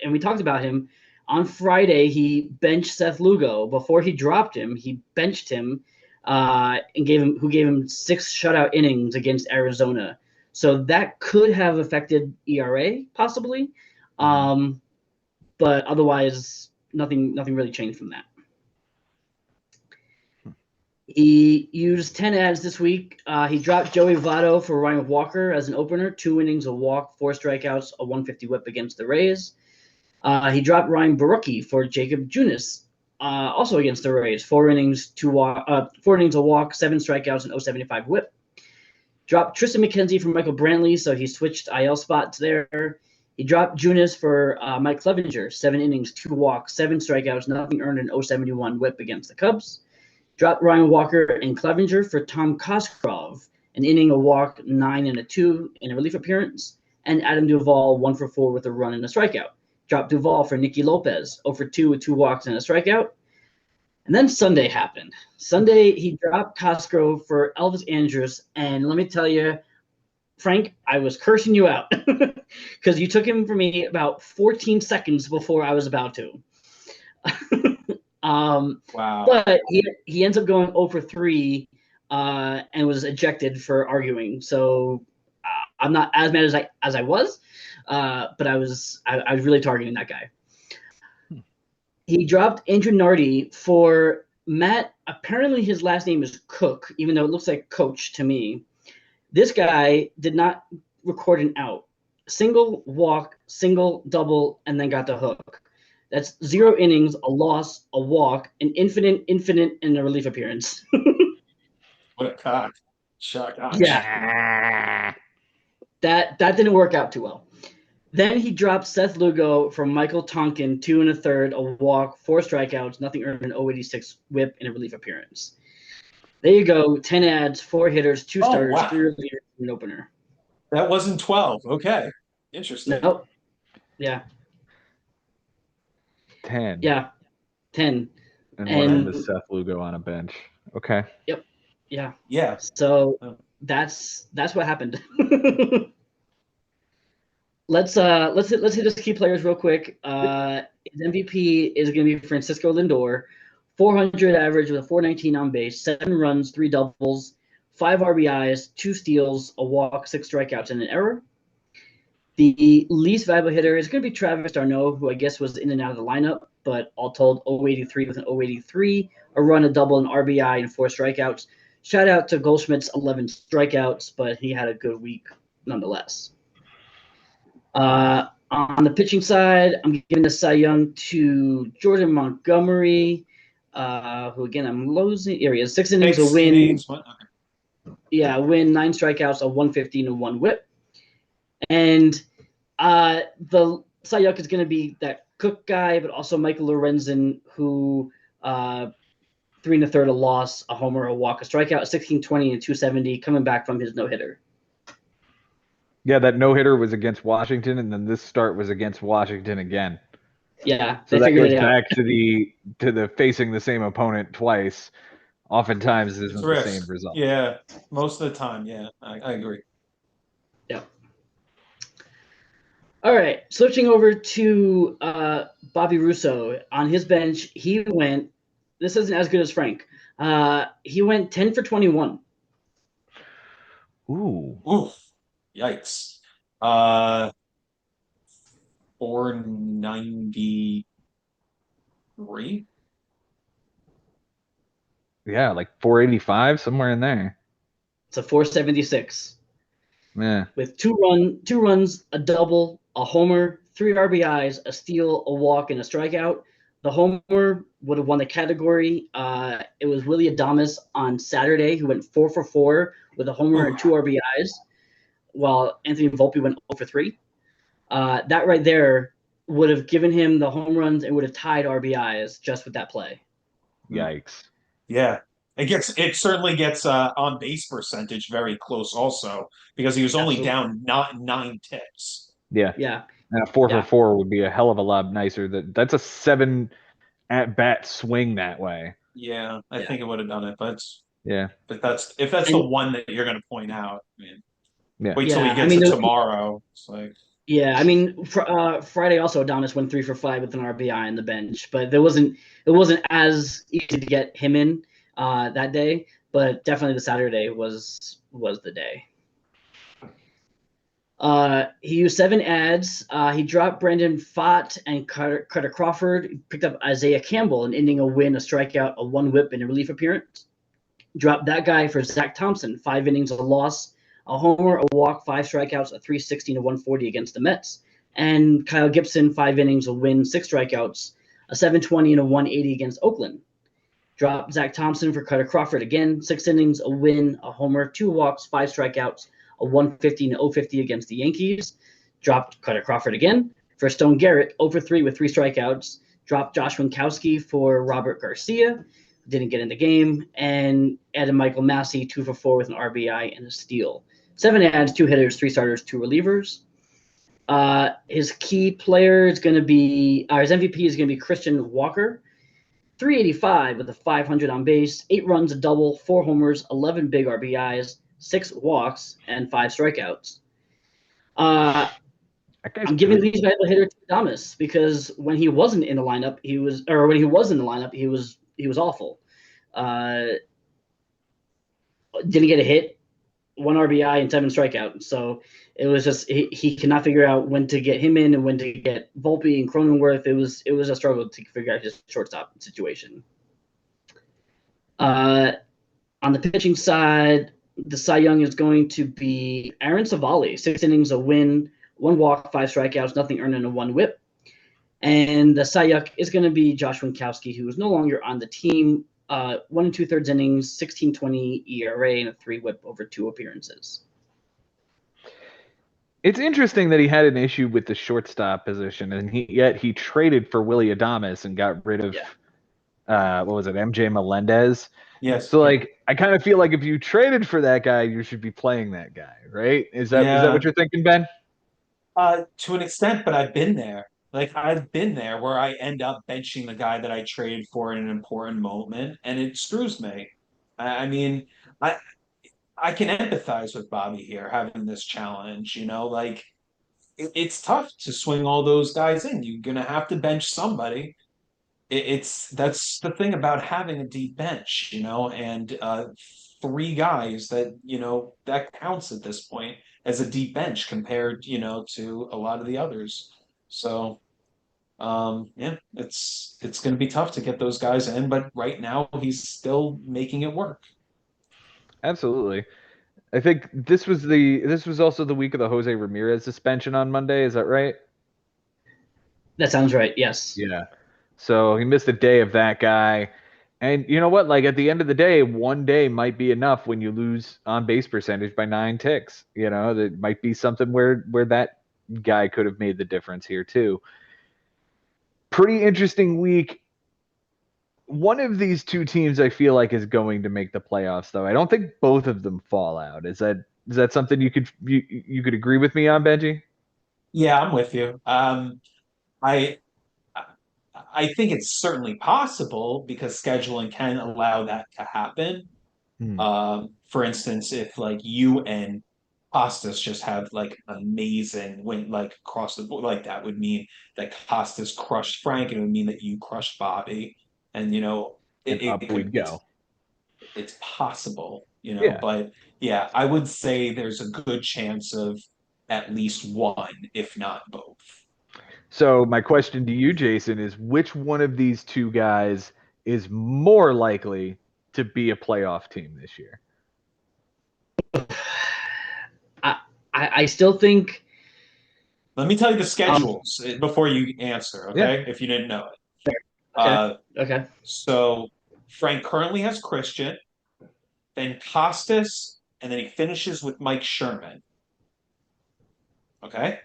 S3: we talked about him, on Friday, he benched Seth Lugo. Before he dropped him, he benched him and gave him 6 shutout innings against Arizona. So that could have affected ERA possibly, but otherwise nothing really changed from that. He used 10 ads this week. He dropped Joey Votto for Ryan Walker as an opener, 2 innings, a walk, 4 strikeouts, a 150 whip against the Rays. He dropped Ryan Barucki for Jacob Junis, also against the Rays, 4 innings, 4 innings, a walk, 7 strikeouts, and 0.75 whip. Dropped Tristan McKenzie for Michael Brantley, so he switched IL spots there. He dropped Junis for Mike Clevenger, 7 innings, 2 walks, 7 strikeouts, nothing earned, an 0.71 whip against the Cubs. Dropped Ryan Walker and Clevenger for Tom Cosgrove, an inning, a walk, 9 and a 2 in a relief appearance, and Adam Duvall 1 for 4 with a run and a strikeout. Dropped Duvall for Nicky Lopez, 0 for 2 with 2 walks and a strikeout. And then Sunday happened. Sunday, he dropped Cosgrove for Elvis Andrus, and let me tell you, Frank, I was cursing you out because you took him for me about 14 seconds before I was about to.
S4: Wow.
S3: But he ends up going 0 for 3 and was ejected for arguing. So I'm not as mad as I was, but I was really targeting that guy. He dropped Andrew Nardi for Matt. Apparently his last name is Cook, even though it looks like Coach to me. This guy did not record an out. Single, walk, single, double, and then got the hook. That's 0 innings, a loss, a walk, an infinite, and a relief appearance.
S4: What a cock. Shock.
S3: Yeah. That didn't work out too well. Then he dropped Seth Lugo from Michael Tonkin, 2 1/3, a walk, 4 strikeouts, nothing earned, an 0.86 whip, in a relief appearance. There you go. 10 ads, 4 hitters, 2 starters,
S4: wow.
S3: 3 relievers, and an opener.
S4: That wasn't 12. Okay. Interesting.
S3: Nope. Yeah.
S1: 10.
S3: Yeah. 10.
S1: And one of them is Seth Lugo on a bench. Okay.
S3: Yep. Yeah.
S4: Yeah.
S3: So that's what happened. Let's hit his key players real quick. His MVP is going to be Francisco Lindor, 400 average with a 419 on base, 7 runs, 3 doubles, 5 RBIs, 2 steals, a walk, 6 strikeouts, and an error. The least valuable hitter is going to be Travis d'Arnaud, who I guess was in and out of the lineup, but all told, 0.83 with an 0.83, a run, a double, an RBI, and 4 strikeouts. Shout out to Goldschmidt's 11 strikeouts, but he had a good week nonetheless. On the pitching side, I'm giving the Cy Young to Jordan Montgomery, who again I'm losing. Here he is, 6 innings, a win. Yeah, win, 9 strikeouts, a 115 and 1 whip. And the Cy Young is going to be that Cook guy, but also Michael Lorenzen, who 3 1/3, a loss, a homer, a walk, a strikeout, 16-20 and 270, coming back from his no-hitter.
S1: Yeah, that no-hitter was against Washington, and then this start was against Washington again.
S3: Yeah,
S1: so that goes back to the facing the same opponent twice. Oftentimes isn't the same result.
S4: Yeah, most of the time. Yeah, I agree.
S3: Yeah. All right, switching over to Bobby Russo. On his bench, he went. This isn't as good as Frank. He went 10 for 21.
S1: Ooh.
S4: Yikes. 493.
S1: Yeah, like 485, somewhere in there.
S3: It's a 476
S1: Yeah.
S3: with two runs, a double, a homer, 3 RBIs, a steal, a walk, and a strikeout. The homer would have won the category. It was Willie Adames on Saturday, who went 4 for 4 with a homer and 2 RBIs, while Anthony Volpe went 0 for 3. That right there would have given him the home runs and would have tied RBIs just with that play.
S1: Yikes.
S4: Yeah. It certainly gets on base percentage very close also because he was only
S3: Absolutely.
S4: down not 9 ticks.
S1: Yeah.
S3: Yeah.
S1: And a 4
S3: Yeah.
S1: for 4 would be a hell of a lot nicer. That's a 7 at bat swing that way.
S4: Yeah, I
S3: Yeah.
S4: think it would have done it, but
S1: Yeah.
S4: if that's the one that you're going to point out, I mean,
S1: Yeah.
S4: wait till he
S3: Yeah, I
S4: gets
S3: mean,
S4: it
S3: there's-
S4: tomorrow. It's like,
S3: Yeah, I mean, Friday also Adames went 3 for 5 with an RBI on the bench, but it wasn't as easy to get him in that day. But definitely the Saturday was the day. He used 7 ads. He dropped Brandon Pfaadt and Carter Crawford. He picked up Isaiah Campbell, an inning, a win, a strikeout, a 1 whip, and a relief appearance. Dropped that guy for Zach Thompson, 5 innings, a loss, a homer, a walk, 5 strikeouts, a 3.60 and a 1.40 against the Mets. And Kyle Gibson, 5 innings, a win, 6 strikeouts, a 7.20 and a 1.80 against Oakland. Dropped Zach Thompson for Carter Crawford again, 6 innings, a win, a homer, 2 walks, 5 strikeouts, a 1.50 and a 0.50 against the Yankees. Dropped Carter Crawford again for Stone Garrett, 0 for 3 with 3 strikeouts. Dropped Josh Winkowski for Robert Garcia, didn't get in the game, and added Michael Massey, 2 for 4 with an RBI and a steal. 7 ads, 2 hitters, 3 starters, 2 relievers. His key player is going to be, his MVP is going to be Christian Walker, 385 with a 500 on base, 8 runs, a double, 4 homers, 11 big RBIs, 6 walks, and 5 strikeouts. I'm giving these guys a hitter to Adames because when he wasn't in the lineup, he was awful. Didn't get a hit, 1 RBI and 7 strikeouts. So it was just he cannot figure out when to get him in and when to get Volpe and Cronenworth. It was a struggle to figure out his shortstop situation. On the pitching side, the Cy Young is going to be Aaron Savali, 6 innings, a win, 1 walk, 5 strikeouts, nothing earned, and a 1 whip. And the Cy Young is going to be Josh Winkowski, who is no longer on the team. 1 2/3 innings, 16.20 ERA, and a 3 whip over 2 appearances.
S1: It's interesting that he had an issue with the shortstop position, and yet he traded for Willie Adames and got rid of what was it, MJ Melendez?
S4: yes.
S1: So like, I kind of feel like if you traded for that guy, you should be playing that guy, right? Is that what you're thinking, Ben?
S4: To an extent, but I've been there. Like I've been there where I end up benching the guy that I traded for in an important moment, and it screws me. I mean, I can empathize with Bobby here having this challenge. Like it's tough to swing all those guys in. You're gonna have to bench somebody. That's the thing about having a deep bench, and 3 guys that counts at this point as a deep bench compared, to a lot of the others. So yeah, it's going to be tough to get those guys in, but right now he's still making it work.
S1: Absolutely. I think this was also the week of the Jose Ramirez suspension on Monday. Is that right?
S3: That sounds right. Yes.
S1: Yeah. So he missed a day of that guy. And you know what? Like at the end of the day, 1 day might be enough when you lose on base percentage by 9 ticks. That might be something where that guy could have made the difference here too. Pretty interesting week. One of these 2 teams I feel like is going to make the playoffs, though. I don't think both of them fall out. Is that something you could agree with me on, Benji?
S4: Yeah, I'm with you. I I think it's certainly possible because scheduling can allow that to happen. For instance, if like you and Costas just have like amazing win, like across the board, like that would mean that Costas crushed Frank, and it would mean that you crushed Bobby, and
S1: And up we'd go.
S4: It's possible,
S1: Yeah.
S4: but yeah, I would say there's a good chance of at least one, if not both.
S1: So my question to you, Jason, is which one of these 2 guys is more likely to be a playoff team this year?
S3: I still think.
S4: Let me tell you the schedules before you answer, okay? If you didn't know it.
S3: Okay.
S4: So Frank currently has Christian, then Costas, and then he finishes with Mike Sherman. Okay?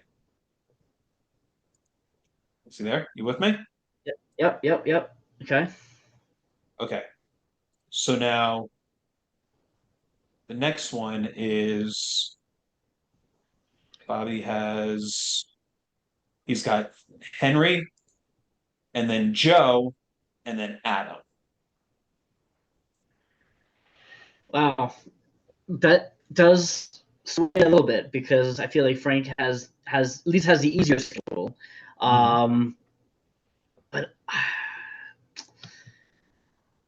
S4: See there? You with me?
S3: Yep. Okay.
S4: Okay. So now the next one is he's got Henry, and then Joe, and then Adam.
S3: Wow. That does sway a little bit because I feel like Frank has at least has the easier schedule. But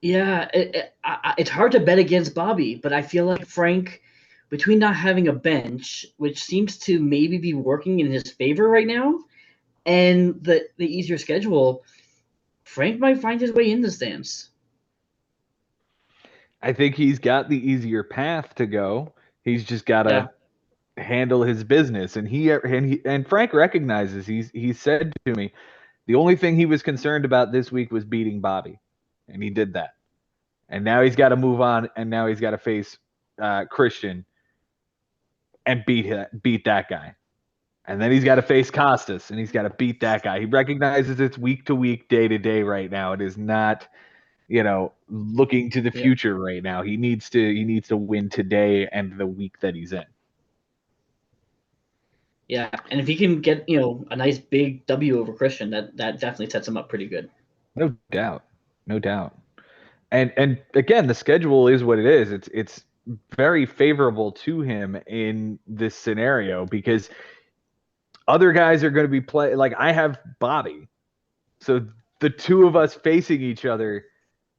S3: yeah, it's hard to bet against Bobby, but I feel like Frank, between not having a bench, which seems to maybe be working in his favor right now, and the easier schedule, Frank might find his way in the stands.
S1: I think he's got the easier path to go. He's just got to handle his business, and Frank recognizes. He said to me, the only thing he was concerned about this week was beating Bobby, and he did that. And now he's got to move on, and now he's got to face Christian and beat that guy. And then he's got to face Costas, and he's got to beat that guy. He recognizes it's week to week, day to day right now. It is not, looking to the future right now. He needs to win today and the week that he's in.
S3: Yeah, and if he can get a nice big W over Christian, that definitely sets him up pretty good.
S1: No doubt. And again, the schedule is what it is. It's very favorable to him in this scenario because other guys are going to be like I have Bobby. So the two of us facing each other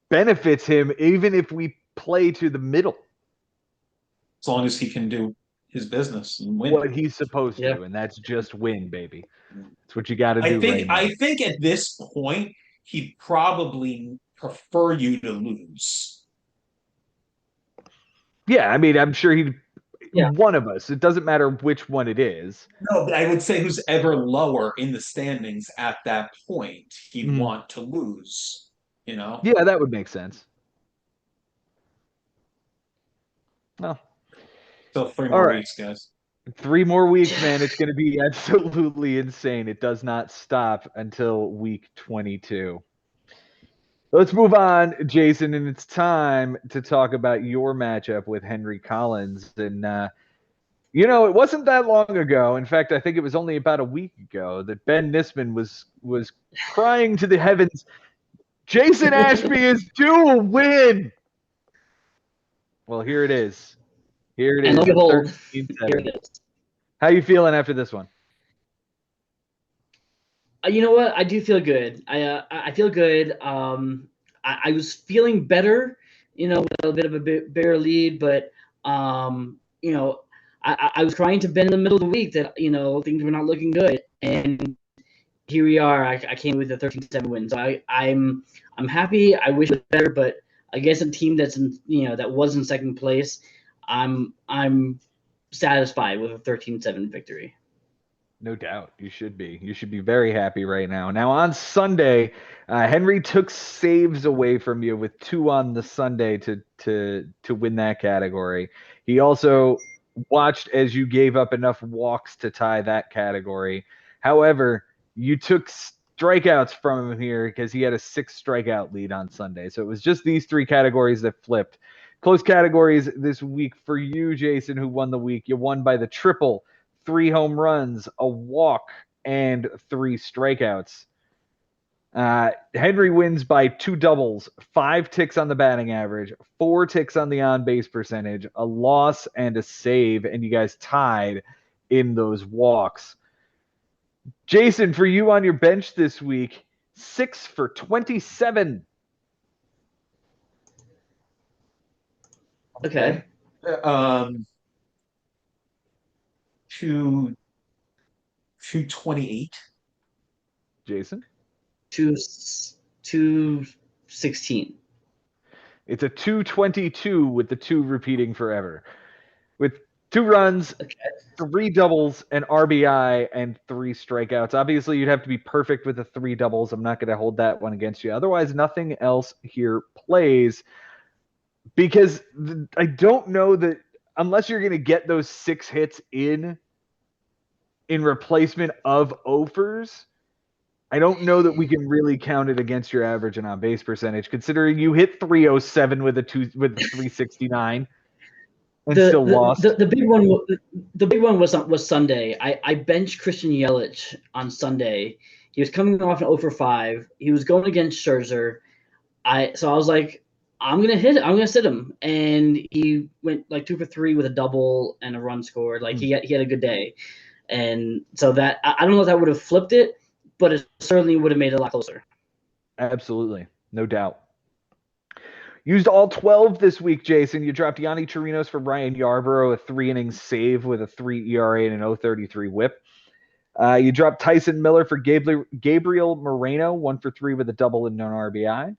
S1: benefits him even if we play to the middle.
S4: As long as he can do his business and win.
S1: What he's supposed to, and that's just win, baby. That's what you got to do right now.
S4: I think at this point, he'd probably prefer you to lose.
S1: Yeah, I mean, I'm sure he'd one of us. It doesn't matter which one it is.
S4: No, but I would say who's ever lower in the standings at that point, he'd want to lose,
S1: Yeah, that would make sense. Well,
S4: so 3 more weeks, guys.
S1: 3 more weeks, man. It's going to be absolutely insane. It does not stop until week 22. Let's move on, Jason, and it's time to talk about your matchup with Henry Collins. And, it wasn't that long ago. In fact, I think it was only about a week ago that Ben Nisman was crying to the heavens, Jason Ashby is due a win. Well, here it is. Here it is. 13-7. How you feeling after this one?
S3: You know what? I do feel good. I feel good. I was feeling better, with a bit of a bigger lead, but I was trying to Ben in the middle of the week that things were not looking good, and here we are. I came with a 13-7 win, so I'm happy. I wish it was better, but against a team that's that was in second place, I'm satisfied with a 13-7 victory.
S1: No doubt. You should be. You should be very happy right now. Now, on Sunday, Henry took saves away from you with 2 on the Sunday to win that category. He also watched as you gave up enough walks to tie that category. However, you took strikeouts from him here because he had a 6 strikeout lead on Sunday. So it was just these 3 categories that flipped. Close categories this week for you, Jason, who won the week. You won by the triple. 3 home runs, a walk, and 3 strikeouts. Henry wins by 2 doubles, 5 ticks on the batting average, 4 ticks on the on-base percentage, a loss and a save, and you guys tied in those walks. Jason, for you on your bench this week, 6 for 27.
S3: Okay.
S4: 228.
S3: Jason? 216.
S1: It's a 222 with the 2 repeating forever. With 2 runs, 3 doubles, an RBI, and 3 strikeouts. Obviously, you'd have to be perfect with the 3 doubles. I'm not going to hold that one against you. Otherwise, nothing else here plays because I don't know that unless you're going to get those 6 hits in replacement of offers, I don't know that we can really count it against your average and on base percentage, considering you hit 307 with a 369 and still lost.
S3: The big one was Sunday. I benched Christian Yelich on Sunday. He was coming off an 0 for 5. He was going against Scherzer. So I was like, I'm gonna sit him, and he went like 2 for 3 with a double and a run scored. Like he had a good day, and so that I don't know if that would have flipped it, but it certainly would have made it a lot closer.
S1: Absolutely, no doubt. Used all 12 this week, Jason. You dropped Yanni Chirinos for Ryan Yarbrough, a 3-innings save with a 3 ERA and an 0.33 WHIP. You dropped Tyson Miller for Gabriel Moreno, 1 for 3 with a double and an RBI.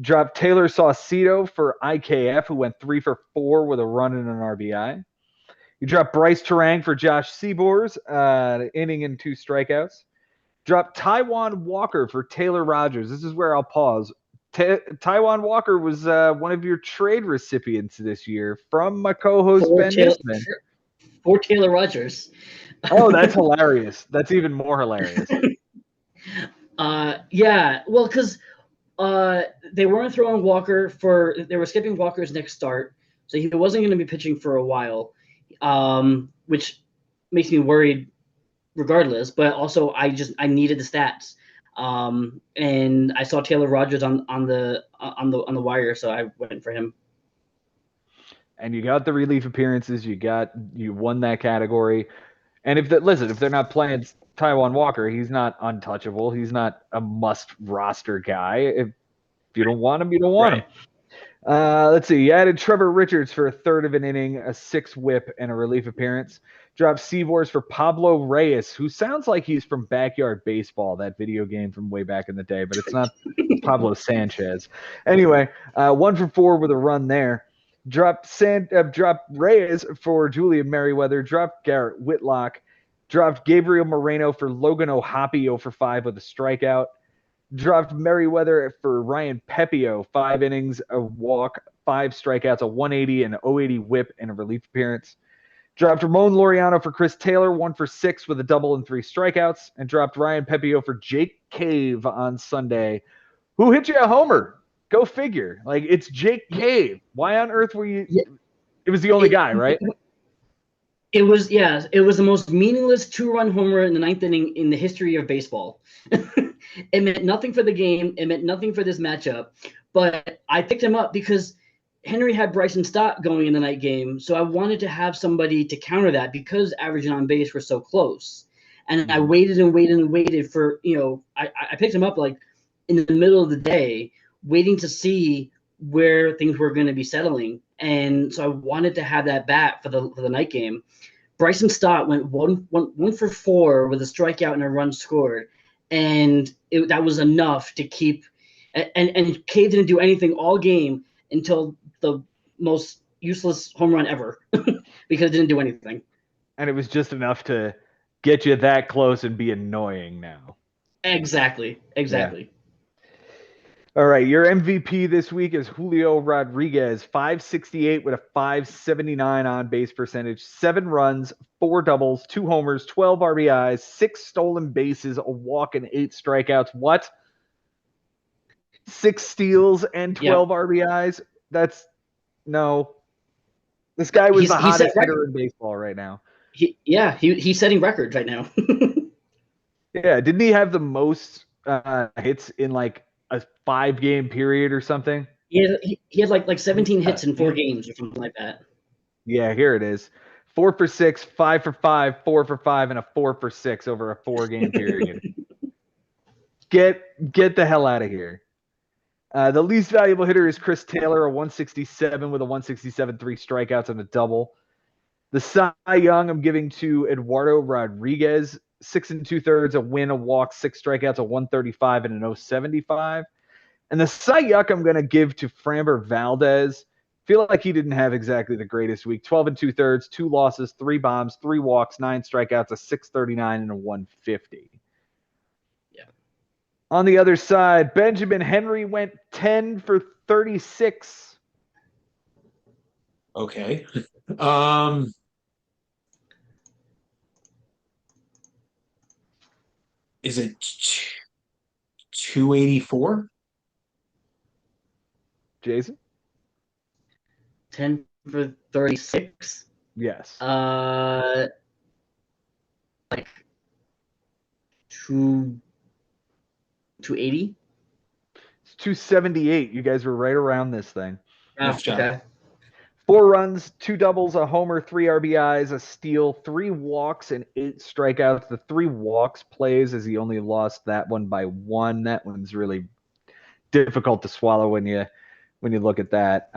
S1: Dropped Taylor Saucedo for IKF, who went 3 for 4 with a run and an RBI. You dropped Bryce Terang for Josh Seabor's, inning and 2 strikeouts. Dropped Taijuan Walker for Taylor Rogers. This is where I'll pause. Taijuan Walker was one of your trade recipients this year from my co-host Ben Nisman.
S3: For Taylor Rogers.
S1: Oh, that's hilarious. That's even more hilarious.
S3: Yeah, well, because they weren't throwing Walker they were skipping Walker's next start, so he wasn't going to be pitching for a while, which makes me worried regardless, but also I needed the stats. And I saw Taylor Rogers on the wire, so I went for him.
S1: And you got the relief appearances. You won that category. And if they're not playing Taijuan Walker, he's not untouchable. He's not a must roster guy. If you don't want him, you don't want him. Let's see. You added Trevor Richards for a third of an inning, a 6 WHIP, and a relief appearance. Dropped Seabor's for Pablo Reyes, who sounds like he's from Backyard Baseball, that video game from way back in the day, but it's not Pablo Sanchez. Anyway, 1 for 4 with a run there. Dropped Reyes for Julian Merriweather. Dropped Garrett Whitlock. Dropped Gabriel Moreno for Logan O'Hoppe, 0 for 5 with a strikeout. Dropped Merriweather for Ryan Pepio, 5 innings, a walk, 5 strikeouts, a 180 and 080 WHIP, and a relief appearance. Dropped Ramon Laureano for Chris Taylor, 1 for 6 with a double and 3 strikeouts, and dropped Ryan Pepio for Jake Cave on Sunday, who hit you a homer. Go figure. Like, it's Jake Cave. Why on earth were you? Yeah. It was the only guy, right?
S3: It was the most meaningless 2-run homer in the 9th inning in the history of baseball. It meant nothing for the game. It meant nothing for this matchup. But I picked him up because Henry had Bryson Stott going in the night game, so I wanted to have somebody to counter that because average and on base were so close. And I waited and waited and waited for, I picked him up like in the middle of the day, waiting to see where things were going to be settling. And so I wanted to have that bat for the night game. Bryson Stott went one for 4 with a strikeout and a run scored. And that was enough to keep and Cave didn't do anything all game until the most useless home run ever because it didn't do anything.
S1: And it was just enough to get you that close and be annoying now.
S3: Exactly. Yeah.
S1: All right, your MVP this week is Julio Rodriguez, 568 with a 579 on-base percentage, 7 runs, 4 doubles, 2 homers, 12 RBIs, 6 stolen bases, a walk, and 8 strikeouts. What? 6 steals and 12 RBIs? No. This guy was the hottest hitter in baseball right now.
S3: He's setting records right now.
S1: Yeah, didn't he have the most hits in like a 5-game period or something?
S3: He had like 17 hits in 4 games or something like that.
S1: Yeah, here it is. 4 for 6, 5 for 5, 4 for 5, and a 4 for 6 over a 4-game period. Get the hell out of here. The least valuable hitter is Chris Taylor, a 167 with a 167, 3 strikeouts and a double. The Cy Young I'm giving to Eduardo Rodriguez, 6 2/3, a win, a walk, 6 strikeouts, a 135 and an 075. And the Cy Young I'm going to give to Framber Valdez. Feel like he didn't have exactly the greatest week. 12 2/3, 2 losses, 3 bombs, 3 walks, 9 strikeouts, a 639 and a 150.
S3: Yeah.
S1: On the other side, Benjamin Henry went 10 for 36.
S4: Okay. Is it 284?
S1: Jason?
S3: 10 for 36.
S1: Yes.
S3: Like 280.
S1: It's 278. You guys were right around this thing.
S4: Nice job.
S3: Okay.
S1: 4 runs, 2 doubles, a homer, 3 RBIs, a steal, 3 walks, and 8 strikeouts. The 3 walks plays as he only lost that one by 1. That one's really difficult to swallow when you look at that.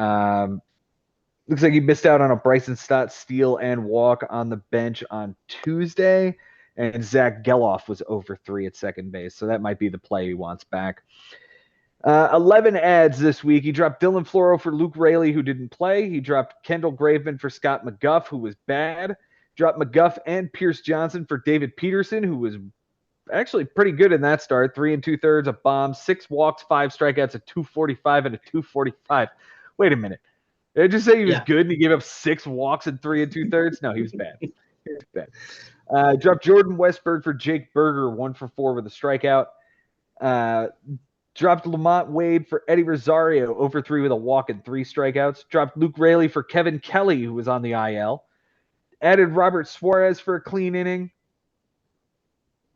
S1: Looks like he missed out on a Bryson Stott steal and walk on the bench on Tuesday, and Zach Geloff was over 3 at second base, so that might be the play he wants back. 11 ads this week. He dropped Dylan Floro for Luke Raley, who didn't play. He dropped Kendall Graveman for Scott McGuff, who was bad. Dropped McGuff and Pierce Johnson for David Peterson, who was actually pretty good in that start. 3 2/3, a bomb, 6 walks, 5 strikeouts, a 245 and a 245. Wait a minute. Did I just say he was good and he gave up 6 walks and 3 2/3? No, he was bad. He was bad. Dropped Jordan Westberg for Jake Berger, 1 for 4 with a strikeout. Dropped Lamont Wade for Eddie Rosario, over 3 with a walk and 3 strikeouts. Dropped Luke Raley for Kevin Kelly, who was on the IL. Added Robert Suarez for a clean inning.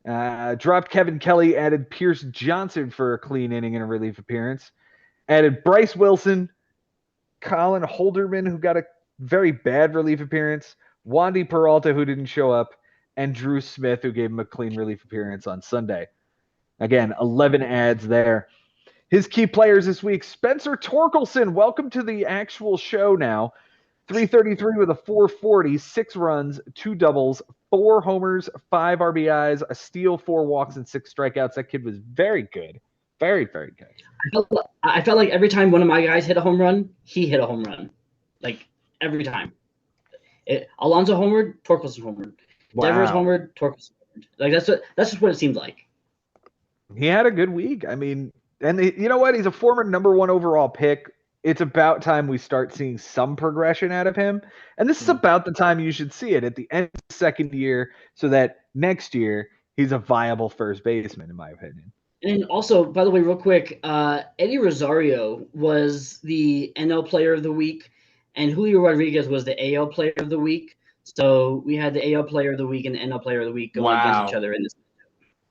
S1: Dropped Kevin Kelly, added Pierce Johnson for a clean inning and a relief appearance. Added Bryce Wilson, Colin Holderman, who got a very bad relief appearance. Wandy Peralta, who didn't show up. And Drew Smith, who gave him a clean relief appearance on Sunday. Again, 11 ads there. His key players this week, Spencer Torkelson. Welcome to the actual show now. 333 with a 440, 6 runs, 2 doubles, 4 homers, 5 RBIs, a steal, 4 walks, and 6 strikeouts. That kid was very good. Very, very good.
S3: I felt like every time one of my guys hit a home run, he hit a home run. Like, every time. Alonso homered, Torkelson homered.
S1: Wow.
S3: Devers homered, Torkelson homered. Like, that's just what it seemed like.
S1: He had a good week. I mean, and you know what? He's a former number 1 overall pick. It's about time we start seeing some progression out of him. And this is about the time you should see it, at the end of the second year, so that next year he's a viable first baseman, in my opinion.
S3: And also, by the way, real quick, Eddie Rosario was the NL Player of the Week, and Julio Rodriguez was the AL Player of the Week. So we had the AL Player of the Week and the NL Player of the Week going against each other in this.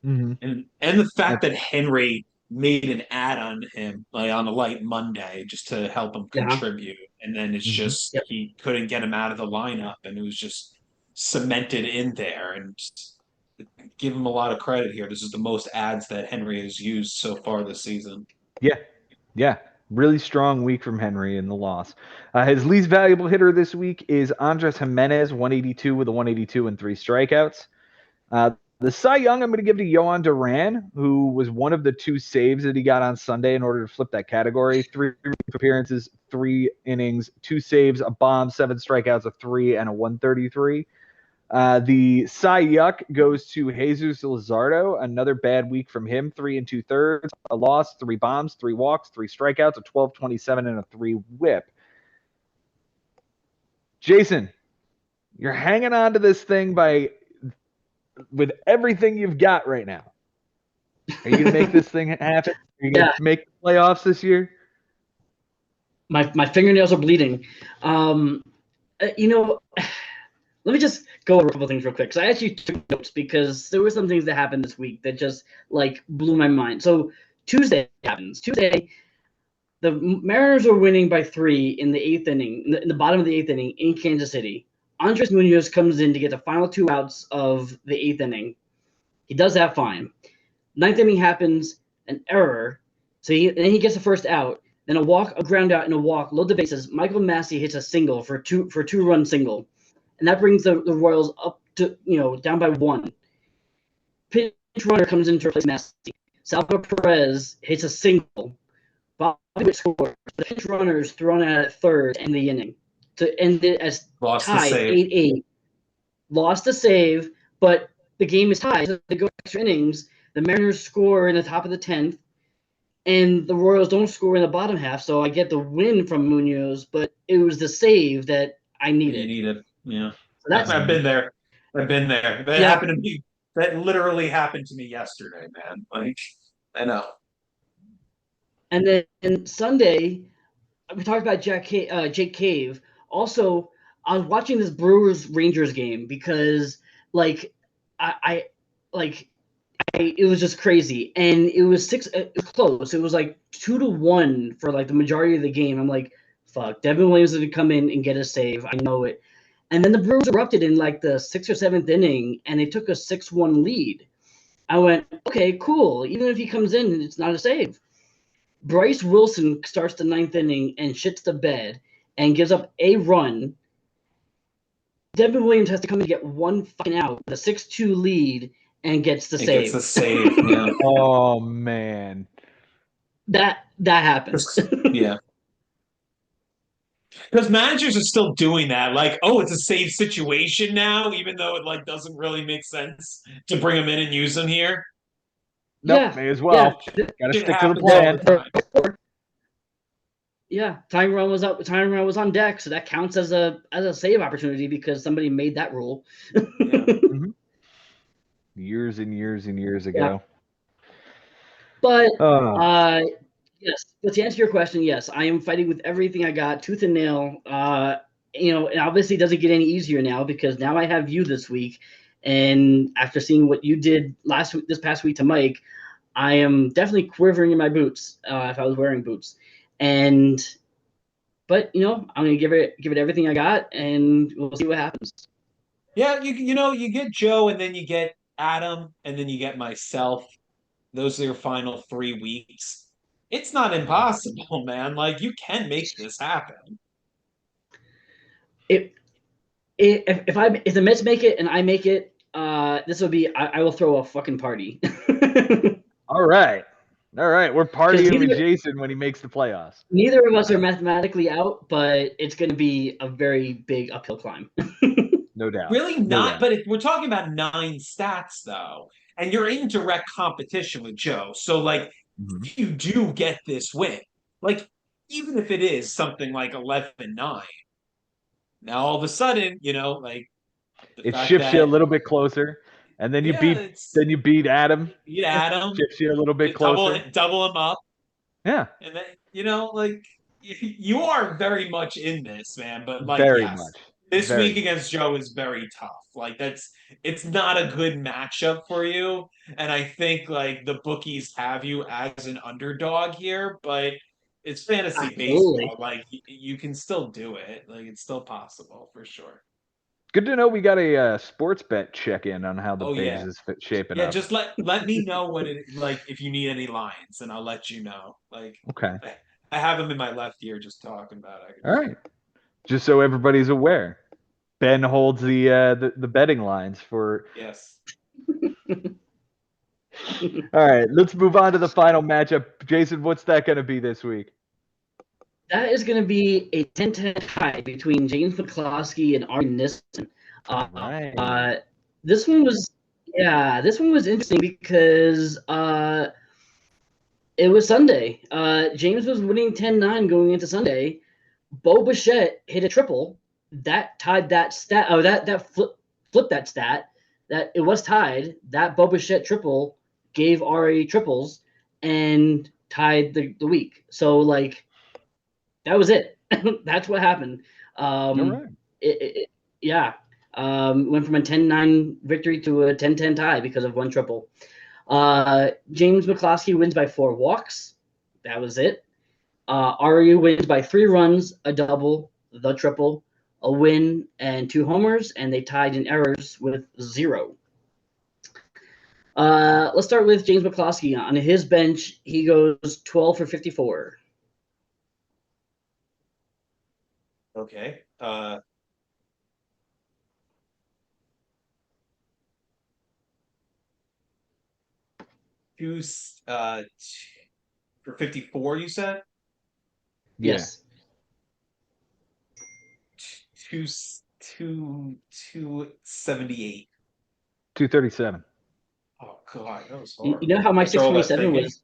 S4: Mm-hmm. And the fact that Henry made an ad on him on a light Monday just to help him contribute, and then it's just he couldn't get him out of the lineup, and it was just cemented in there. And just give him a lot of credit here. This is the most ads that Henry has used so far this season.
S1: Yeah. Really strong week from Henry in the loss. His least valuable hitter this week is Andres Jimenez, 182 with a 182 and 3 strikeouts. The Cy Young I'm going to give to Yohan Duran, who was one of the 2 saves that he got on Sunday in order to flip that category. 3 appearances, 3 innings, 2 saves, a bomb, 7 strikeouts, a 3, and a 133. The Cy Young goes to Jesus Luzardo. Another bad week from him. 3 2/3, a loss, 3 bombs, 3 walks, 3 strikeouts, a 12.27, and a 3 whip. Jason, you're hanging on to this thing with everything you've got right now. Are you going to make this thing happen? Are you going to make the playoffs this year?
S3: My fingernails are bleeding. Let me just go over a couple things real quick. So I actually took notes because there were some things that happened this week that just blew my mind. So Tuesday happens. Tuesday, the Mariners are winning by 3 in the 8th inning, in the bottom of the 8th inning in Kansas City. Andres Munoz comes in to get the final 2 outs of the 8th inning. He does that fine. 9th inning happens, an error. So then he gets the first out. Then a walk, a ground out, and a walk. Load the bases. Michael Massey hits a single for a 2-run single. And that brings the Royals up to, down by 1. Pinch runner comes in to replace Massey. Salvador Perez hits a single Bobby Witt scores. The pinch runners thrown out at third to end the inning. To end it as
S4: Lost the
S3: tied
S4: save.
S3: 8-8. Lost the save, but the game is tied. So they go extra innings. The Mariners score in the top of the 10th, and the Royals don't score in the bottom half. So I get the win from Munoz, but it was the save that I needed.
S4: You needed, yeah.
S3: So that's
S4: I've been there. That happened to me. That literally happened to me yesterday, man. Like, I know.
S3: And then Sunday, we talked about Jake Cave. Also, I was watching this Brewers Rangers game because it was just crazy, and it was it was close. It was like 2-1 for like the majority of the game. I'm like, fuck, Devin Williams is gonna come in and get a save. I know it. And then the Brewers erupted in like the 6th or 7th inning, and they took a 6-1 lead. I went, okay, cool. Even if he comes in, it's not a save. Bryce Wilson starts the 9th inning and shits the bed and gives up a run. Devin Williams has to come and get one fucking out, the 6-2 lead, and gets the save.
S4: Gets the save, yeah.
S1: Oh man.
S3: That happens.
S4: Yeah. Because managers are still doing that. Like, oh, it's a safe situation now, even though it like doesn't really make sense to bring him in and use him here.
S1: Nope, may as well.
S3: Yeah.
S1: Gotta
S4: It
S1: stick to the
S4: happens all
S1: plan.
S4: the time.
S3: Yeah, tying run was up. Tying run was on deck, so that counts as a save opportunity because somebody made that rule.
S4: Yeah.
S1: Mhm. Years and years and years ago.
S3: But
S1: Oh.
S3: yes. But to answer your question, yes, I am fighting with everything I got, tooth and nail. And obviously it doesn't get any easier now because now I have you this week, and after seeing what you did this past week to Mike, I am definitely quivering in my boots if I was wearing boots. But I'm gonna give it everything I got, and we'll see what happens.
S4: Yeah, you get Joe, and then you get Adam, and then you get myself. Those are your final 3 weeks. It's not impossible, man. Like, you can make this happen.
S3: If the Mets make it and I make it, this will be I will throw a fucking party.
S1: All right. We're partying with
S3: neither-
S1: Jason when he makes the playoffs.
S3: Neither of us are mathematically out, but it's going to be a very big uphill climb.
S1: No doubt.
S4: Really
S1: No
S4: not,
S1: doubt.
S4: but if we're talking about 9 stats, though, and you're in direct competition with Joe, so like
S1: Mhm.
S4: if you do get this win, like even if it is something like 11-9, now all of a sudden, like the
S1: It
S4: fact
S1: shifts you a
S4: that
S1: little bit closer, and then you
S4: it's
S1: beat Adam.
S4: beat Adam,
S1: Shifts you a little bit closer.
S4: double him up,
S1: Yeah,
S4: and then like you are very much in this, man. But like,
S1: very
S4: yes,
S1: much.
S4: this
S1: Very
S4: week against Joe is very tough. Like it's not a good matchup for you, and I think like the bookies have you as an underdog here, but it's fantasy
S3: Absolutely.
S4: baseball. Like you can still do it. Like it's still possible for sure.
S1: good to know we got a sports bet check in on how the
S4: Oh
S1: Bigs
S4: yeah.
S1: is shaping
S4: Yeah,
S1: up.
S4: just let me know when it like if you need any lines, and I'll let you know. Like,
S1: Okay.
S4: I have them in my left ear just talking about it.
S1: All right. Just so everybody's aware, Ben holds the betting lines for.
S4: Yes.
S1: All right, let's move on to the final matchup. Jason, what's that going to be this week?
S3: That is going to be a 10-10 tie between James McCloskey and Ari Nisman.
S1: Right.
S3: This one was interesting because it was Sunday. James was winning 10-9 going into Sunday. Bo Bichette hit a triple that tied that stat. Oh, that flipped that stat. That it was tied. That Bo Bichette triple gave Ari triples and tied the week. So like that was it. That's what happened.
S1: All right.
S3: Yeah. Went from a 10-9 victory to a 10-10 tie because of one triple. James McCloskey wins by 4 walks. That was it. Ari wins by 3 runs, a double, the triple, a win, and 2 homers, and they tied in errors with 0. Let's start with James McCloskey. On his bench, he goes 12 for 54.
S4: Okay. Two for 54, you said?
S1: Yeah.
S3: Yes.
S4: 278.
S1: 237.
S4: Oh God, that was
S3: You
S4: horrible.
S3: know how my
S4: After all that
S3: 627
S4: thinking.
S3: was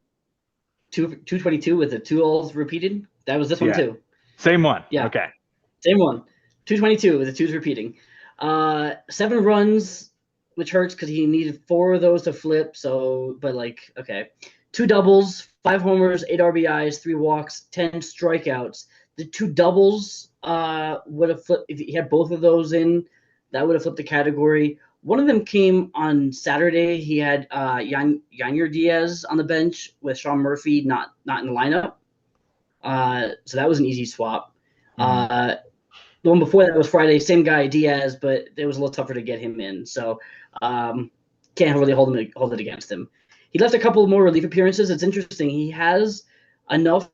S3: 222 with the two alls repeated? That was this one
S1: Yeah.
S3: too.
S1: Same one.
S3: Yeah.
S1: Okay.
S3: Same one. 222 with the twos repeating. 7 runs, which hurts because he needed 4 of those to flip. So, but like, okay. 2 doubles, 5 homers, 8 RBIs, 3 walks, 10 strikeouts. The 2 doubles would have flipped if he had both of those in. That would have flipped the category. One of them came on Saturday. He had Yanier Diaz on the bench with Sean Murphy not in the lineup. So that was an easy swap. The one before that was Friday, same guy, Diaz, but it was a little tougher to get him in. So can't really hold it against him. He left a couple more relief appearances. It's interesting. He has enough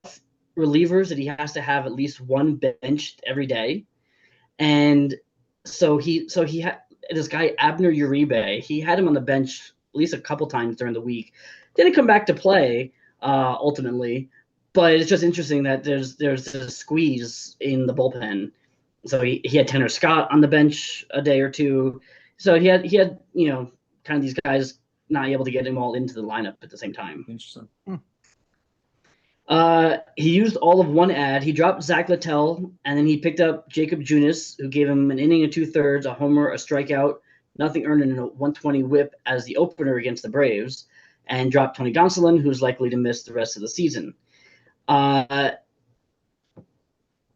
S3: relievers that he has to have at least one benched every day. And so he had this guy, Abner Uribe. He had him on the bench at least a couple times during the week. Didn't come back to play ultimately, but it's just interesting that there's a squeeze in the bullpen. So he had Tanner Scott on the bench a day or two. So he had kind of these guys not able to get him all into the lineup at the same time.
S4: Interesting.
S3: He used all of one ad. He dropped Zach Littell, and then he picked up Jacob Junis, who gave him an inning and 2/3, a homer, a strikeout, nothing earned, and a 120 whip as the opener against the Braves, and dropped Tony Gonsolin, who's likely to miss the rest of the season. That's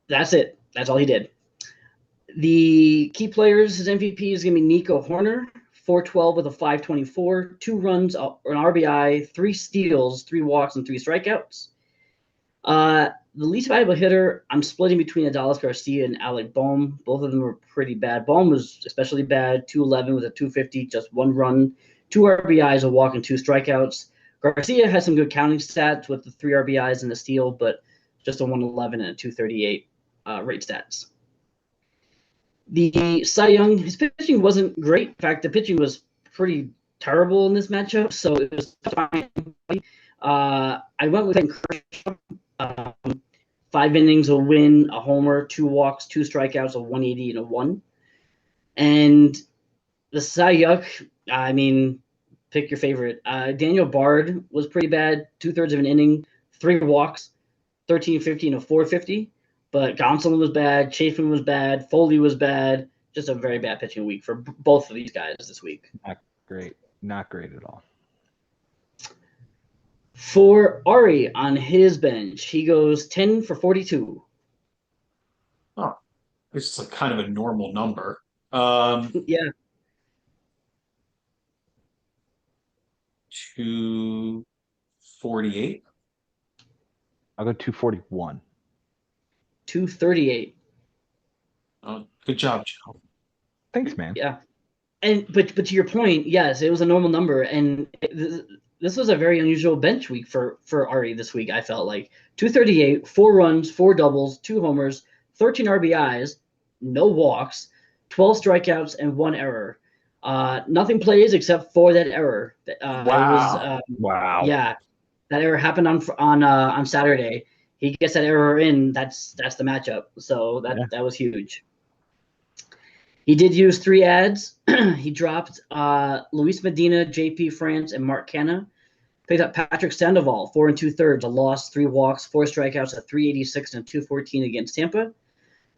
S3: it. That's all he did. The key players, his MVP is going to be Nico Horner, 412 with a 524, 2 runs, an RBI, 3 steals, 3 walks, and 3 strikeouts. The least valuable hitter, I'm splitting between Adalis Garcia and Alec Bohm. Both of them were pretty bad. Bohm was especially bad, 211 with a 250, just 1 run, 2 RBIs, a walk, and 2 strikeouts. Garcia has some good counting stats with the 3 RBIs and a steal, but just a 111 and a 238 rate stats. The Cy Young, his pitching wasn't great. In fact, the pitching was pretty terrible in this matchup, so it was fine. I went with Kershaw. 5 innings, a win, a homer, 2 walks, 2 strikeouts, a 180 and a 1. And the Cy Young, I mean, pick your favorite. Daniel Bard was pretty bad, 2/3 of an inning, 3 walks, 1350 and a 450. But Gonsolin was bad, Chafin was bad, Foley was bad. Just a very bad pitching week for both of these guys this week.
S1: Not great at all.
S3: For Ari on his bench, he goes 10 for 42.
S4: Oh, it's like kind of a normal number.
S3: Yeah.
S4: 248.
S1: I'll go 241.
S3: 238.
S4: Oh, good job, Joe.
S1: Thanks, man.
S3: Yeah. And but to your point, yes, it was a normal number, and this was a very unusual bench week for Ari this week. I felt like 238, 4 runs, 4 doubles, 2 homers, 13 RBIs, no walks, 12 strikeouts, and 1 error. Nothing plays except for that error.
S1: Wow. Wow.
S3: Yeah, that error happened on Saturday. He gets that error in. That's the matchup. So that was huge. He did use 3 ads. He dropped Luis Medina, JP France, and Mark Canha. Picked up Patrick Sandoval, 4 2/3, a loss, 3 walks, 4 strikeouts, a 386 and a 214 against Tampa.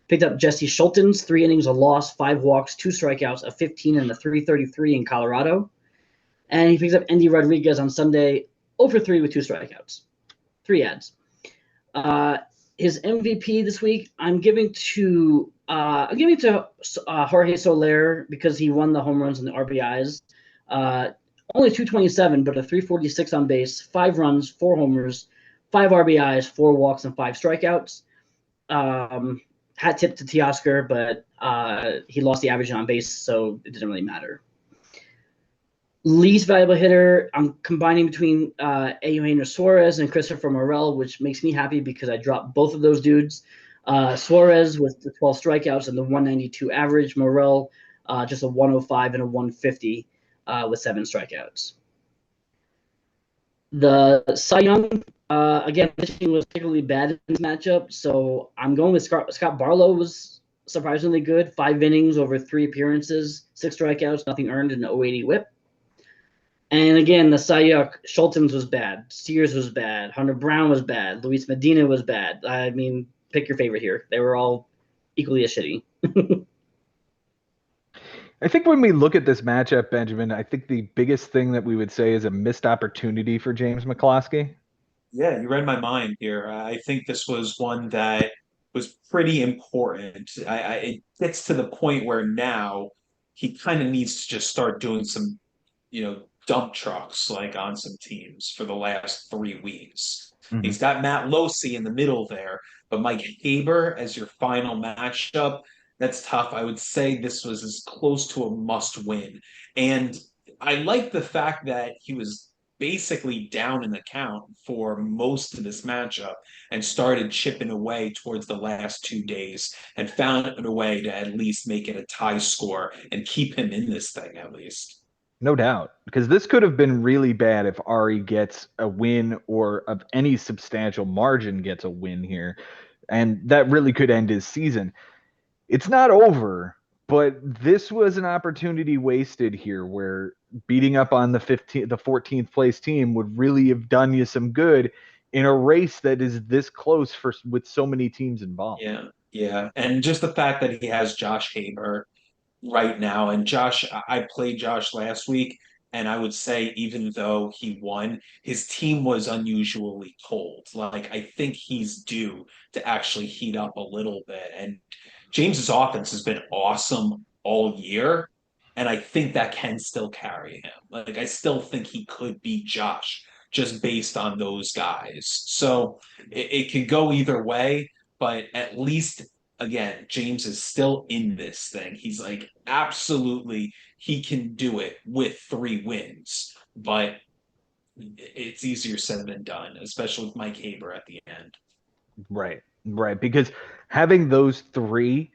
S3: Picked up Jesse Schultens, 3 innings, a loss, 5 walks, 2 strikeouts, a 15 and a 333 in Colorado. And he picked up Andy Rodriguez on Sunday, 0 for 3 with 2 strikeouts. 3 ads. His MVP this week, I'm giving to Jorge Soler because he won the home runs and the RBIs. Only 227, but a 346 on base, 5 runs, 4 homers, 5 RBIs, 4 walks, and 5 strikeouts. Hat tip to Teoscar, but he lost the average on base, so it didn't really matter. Least valuable hitter, I'm combining between Eugenio Suarez and Christopher Morel, which makes me happy because I dropped both of those dudes. Suarez with the 12 strikeouts and the 192 average. Morel just a 105 and a 150 with 7 strikeouts. The Cy Young, Again, pitching was particularly bad in this matchup, so I'm going with Scott Barlow was surprisingly good. 5 innings over 3 appearances, 6 strikeouts, nothing earned, and 080 WHIP. And again, the Cy Young, Schultens was bad, Sears was bad, Hunter Brown was bad, Luis Medina was bad. I mean, pick your favorite here. They were all equally as shitty.
S1: I think when we look at this matchup, Benjamin, I think the biggest thing that we would say is a missed opportunity for James McCloskey.
S4: Yeah, you read my mind here. I think this was one that was pretty important. It gets to the point where now he kind of needs to just start doing some, dump trucks like on some teams for the last 3 weeks.
S1: Mm-hmm.
S4: He's got Matt Losey in the middle there, but Mike Haber as your final matchup, that's tough. I would say this was as close to a must win. And I like the fact that he was basically down in the count for most of this matchup and started chipping away towards the last 2 days and found a way to at least make it a tie score and keep him in this thing at least.
S1: No doubt, because this could have been really bad if Ari gets a win or of any substantial margin gets a win here. And that really could end his season. It's not over, but this was an opportunity wasted here where beating up on the 14th place team would really have done you some good in a race that is this close with so many teams involved.
S4: Yeah, yeah. And just the fact that he has Josh Haber right now. And Josh, I played Josh last week, and I would say even though he won, his team was unusually cold. Like I think he's due to actually heat up a little bit. And James's offense has been awesome all year, and I think that can still carry him. Like I still think he could beat Josh just based on those guys. So it can go either way, but at least again, James is still in this thing. He's like, absolutely, he can do it with 3 wins, but it's easier said than done, especially with Mike Haber at the end.
S1: Right, right. Because having those three,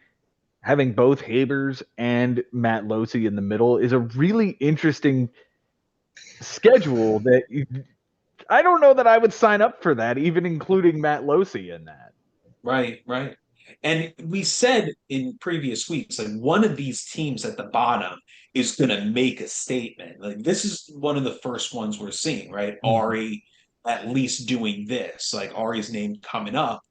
S1: having both Habers and Matt Losey in the middle is a really interesting schedule that I don't know that I would sign up for that, even including Matt Losey in that.
S4: Right, right. And we said in previous weeks, like one of these teams at the bottom is going to make a statement. Like this is one of the first ones we're seeing, right? Ari at least doing this, like Ari's name coming up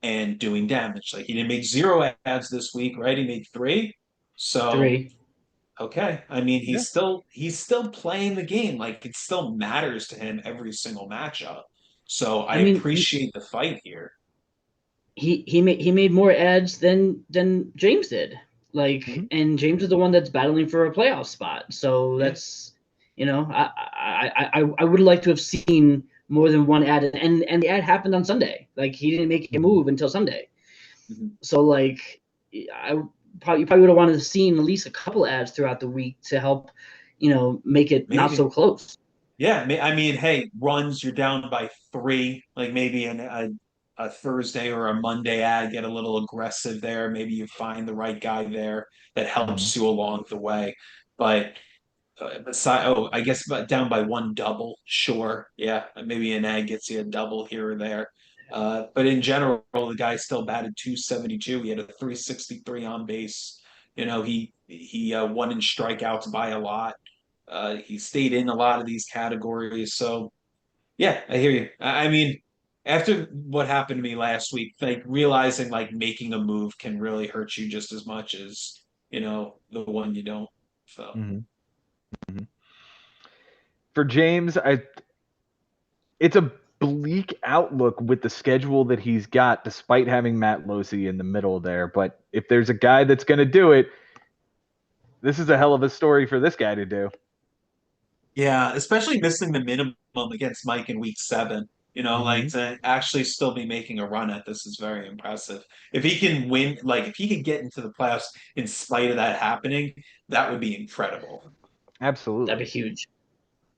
S4: and doing damage. Like he didn't make 0 ads this week, right? He made 3. So
S3: 3.
S4: okay. I mean,
S1: Yeah.
S4: he's still playing the game. Like it still matters to him every single matchup. So I
S3: I mean,
S4: appreciate the fight here.
S3: he made more ads than James did. Like,
S1: Mhm.
S3: and James is the one that's battling for a playoff spot. So
S4: Yeah.
S3: that's, I would like to have seen more than one ad, and the ad happened on Sunday. Like he didn't make a move until Sunday.
S4: Mhm.
S3: So like, you probably would have wanted to seen at least a couple ads throughout the week to help, make it not
S4: Maybe.
S3: so close.
S4: Yeah, I mean, hey, runs you're down by 3, like maybe a Thursday or a Monday ad, get a little aggressive there. Maybe you find the right guy there that helps you along the way. But I guess but down by 1 double, sure, yeah, maybe an ad gets you a double here or there. But in general, the guy still batted 272. He had a 363 on base. He won in strikeouts by a lot. He stayed in a lot of these categories. So yeah, I hear you. I mean, after what happened to me last week, like realizing like making a move can really hurt you just as much as, the one you don't. So
S1: Mhm. Mhm. For James, it's a bleak outlook with the schedule that he's got, despite having Matt Losey in the middle there. But if there's a guy that's going to do it, this is a hell of a story for this guy to do.
S4: yeah, especially missing the minimum against Mike in week 7. Like to actually still be making a run at this is very impressive. If he can win, like if he can get into the playoffs in spite of that happening, that would be incredible.
S3: That'd be
S1: Absolutely.
S3: huge.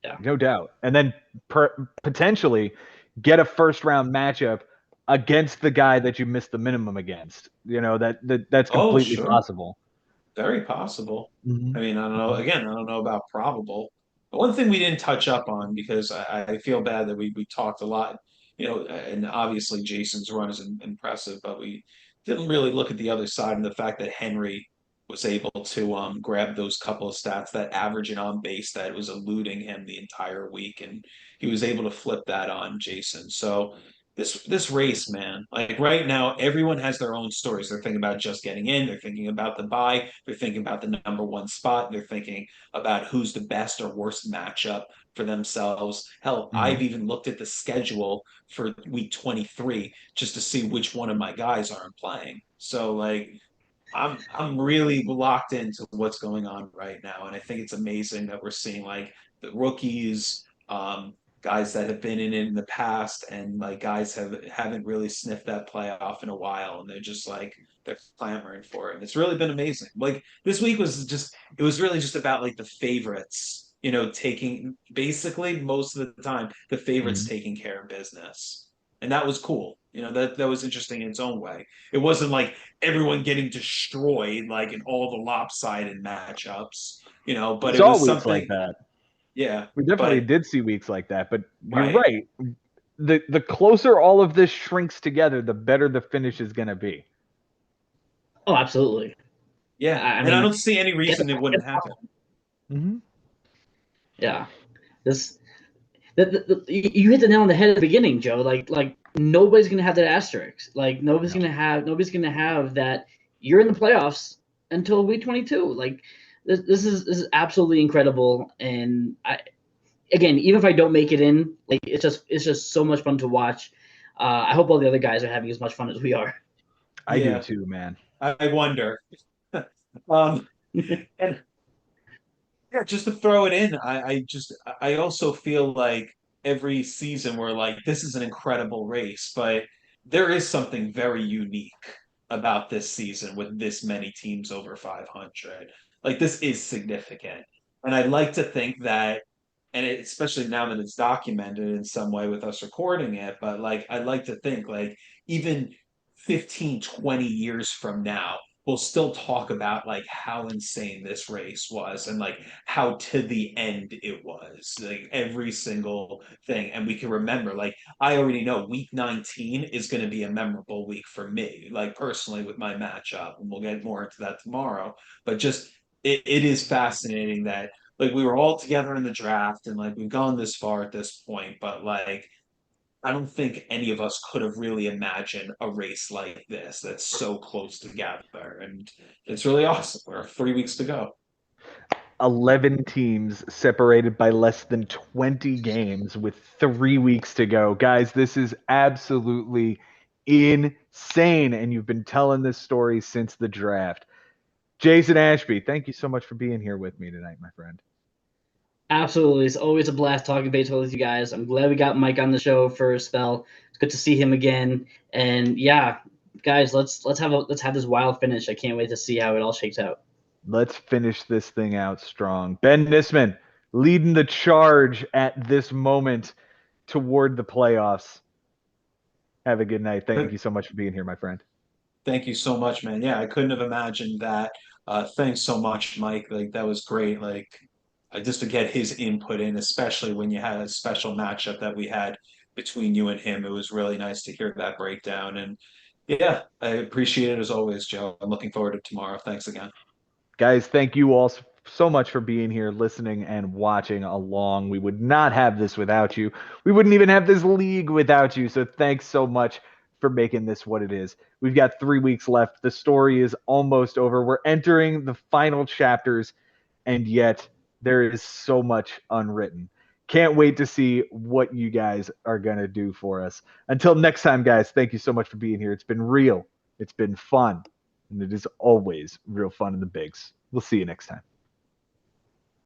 S3: Yeah.
S1: No doubt. And then potentially get a first round matchup against the guy that you missed the minimum against. That's
S4: Oh,
S1: completely
S4: sure.
S1: possible.
S4: Very possible.
S1: Mhm.
S4: I mean, I don't know. Again, I don't know about probable. But one thing we didn't touch up on because I feel bad that we talked a lot and obviously Jason's run is impressive, but we didn't really look at the other side and the fact that Henry was able to grab those couple of stats, that average and on base that was eluding him the entire week, and he was able to flip that on Jason. So this race, man, like right now, everyone has their own stories. They're thinking about just getting in, they're thinking about the bye, they're thinking about the number one spot, they're thinking about who's the best or worst matchup for themselves. Hell, I've even looked at the schedule for week 23 just to see which one of my guys aren't playing. So like I'm really locked into what's going on right now, and I think it's amazing that we're seeing like the rookies, guys that have been in it in the past, and like guys haven't really sniffed that playoff in a while, and they're just like they're clamoring for it. And it's really been amazing. Like this week was just it was really just about like the favorites, taking basically most of the time the favorites taking care of business. And that was cool. That was interesting in its own way. It wasn't like everyone getting destroyed like in all the lopsided matchups, but
S1: It's
S4: it was
S1: all weeks like
S4: something.
S1: that.
S4: Yeah,
S1: We definitely
S4: but
S1: did see weeks like that, but you're
S4: right.
S1: right. The closer all of this shrinks together, the better the finish is going to be.
S3: Oh, absolutely.
S4: Yeah,
S3: I
S4: and I
S3: mean,
S4: don't see any reason it wouldn't happen.
S3: Yeah, this you hit the nail on the head at the beginning, Joe. Like nobody's gonna have that asterisk. Like nobody's gonna have that. You're in the playoffs until week 22. Like this is absolutely incredible. And again, even if I don't make it in, like it's just so much fun to watch. I hope all the other guys are having as much fun as we are.
S1: I do
S4: Yeah,
S1: too, man.
S4: I wonder. And yeah, just to throw it in, I also feel like every season we're like, this is an incredible race, but there is something very unique about this season with this many teams over 500. Like this is significant. And I'd like to think that, especially now that it's documented in some way with us recording it, but like I'd like to think like even 15, 20 years from now, we'll still talk about like how insane this race was and like how to the end it was, like every single thing. And we can remember, like, I already know week 19 is going to be a memorable week for me, like personally with my matchup. And we'll get more into that tomorrow. But just, it is fascinating that like we were all together in the draft and like we've gone this far at this point, but like I don't think any of us could have really imagined a race like this that's so close together. And it's really awesome. We're 3 weeks to go.
S1: 11 teams separated by less than 20 games with 3 weeks to go. Guys, this is absolutely insane. And you've been telling this story since the draft. Jason Ashby, thank you so much for being here with me tonight, my friend.
S3: Absolutely, it's always a blast talking baseball with you guys. I'm glad we got Mike on the show for a spell. It's good to see him again. And yeah, guys, let's have this wild finish. I can't wait to see how it all shakes out.
S1: Let's finish this thing out strong. Ben Nisman leading the charge at this moment toward the playoffs. Have a good night. Thank you so much for being here, my friend.
S4: Thank you so much, man. Yeah, I couldn't have imagined that. Thanks so much, Mike. Like that was great. Like just to get his input in, especially when you had a special matchup that we had between you and him. It was really nice to hear that breakdown. And yeah, I appreciate it as always, Joe. I'm looking forward to tomorrow. Thanks again.
S1: Guys, thank you all so much for being here, listening and watching along. We would not have this without you. We wouldn't even have this league without you. So thanks so much for making this what it is. We've got 3 weeks left. The story is almost over. We're entering the final chapters, and yet there is so much unwritten. Can't wait to see what you guys are going to do for us. Until next time, guys, thank you so much for being here. It's been real. It's been fun. And it is always real fun in the bigs. We'll see you next time.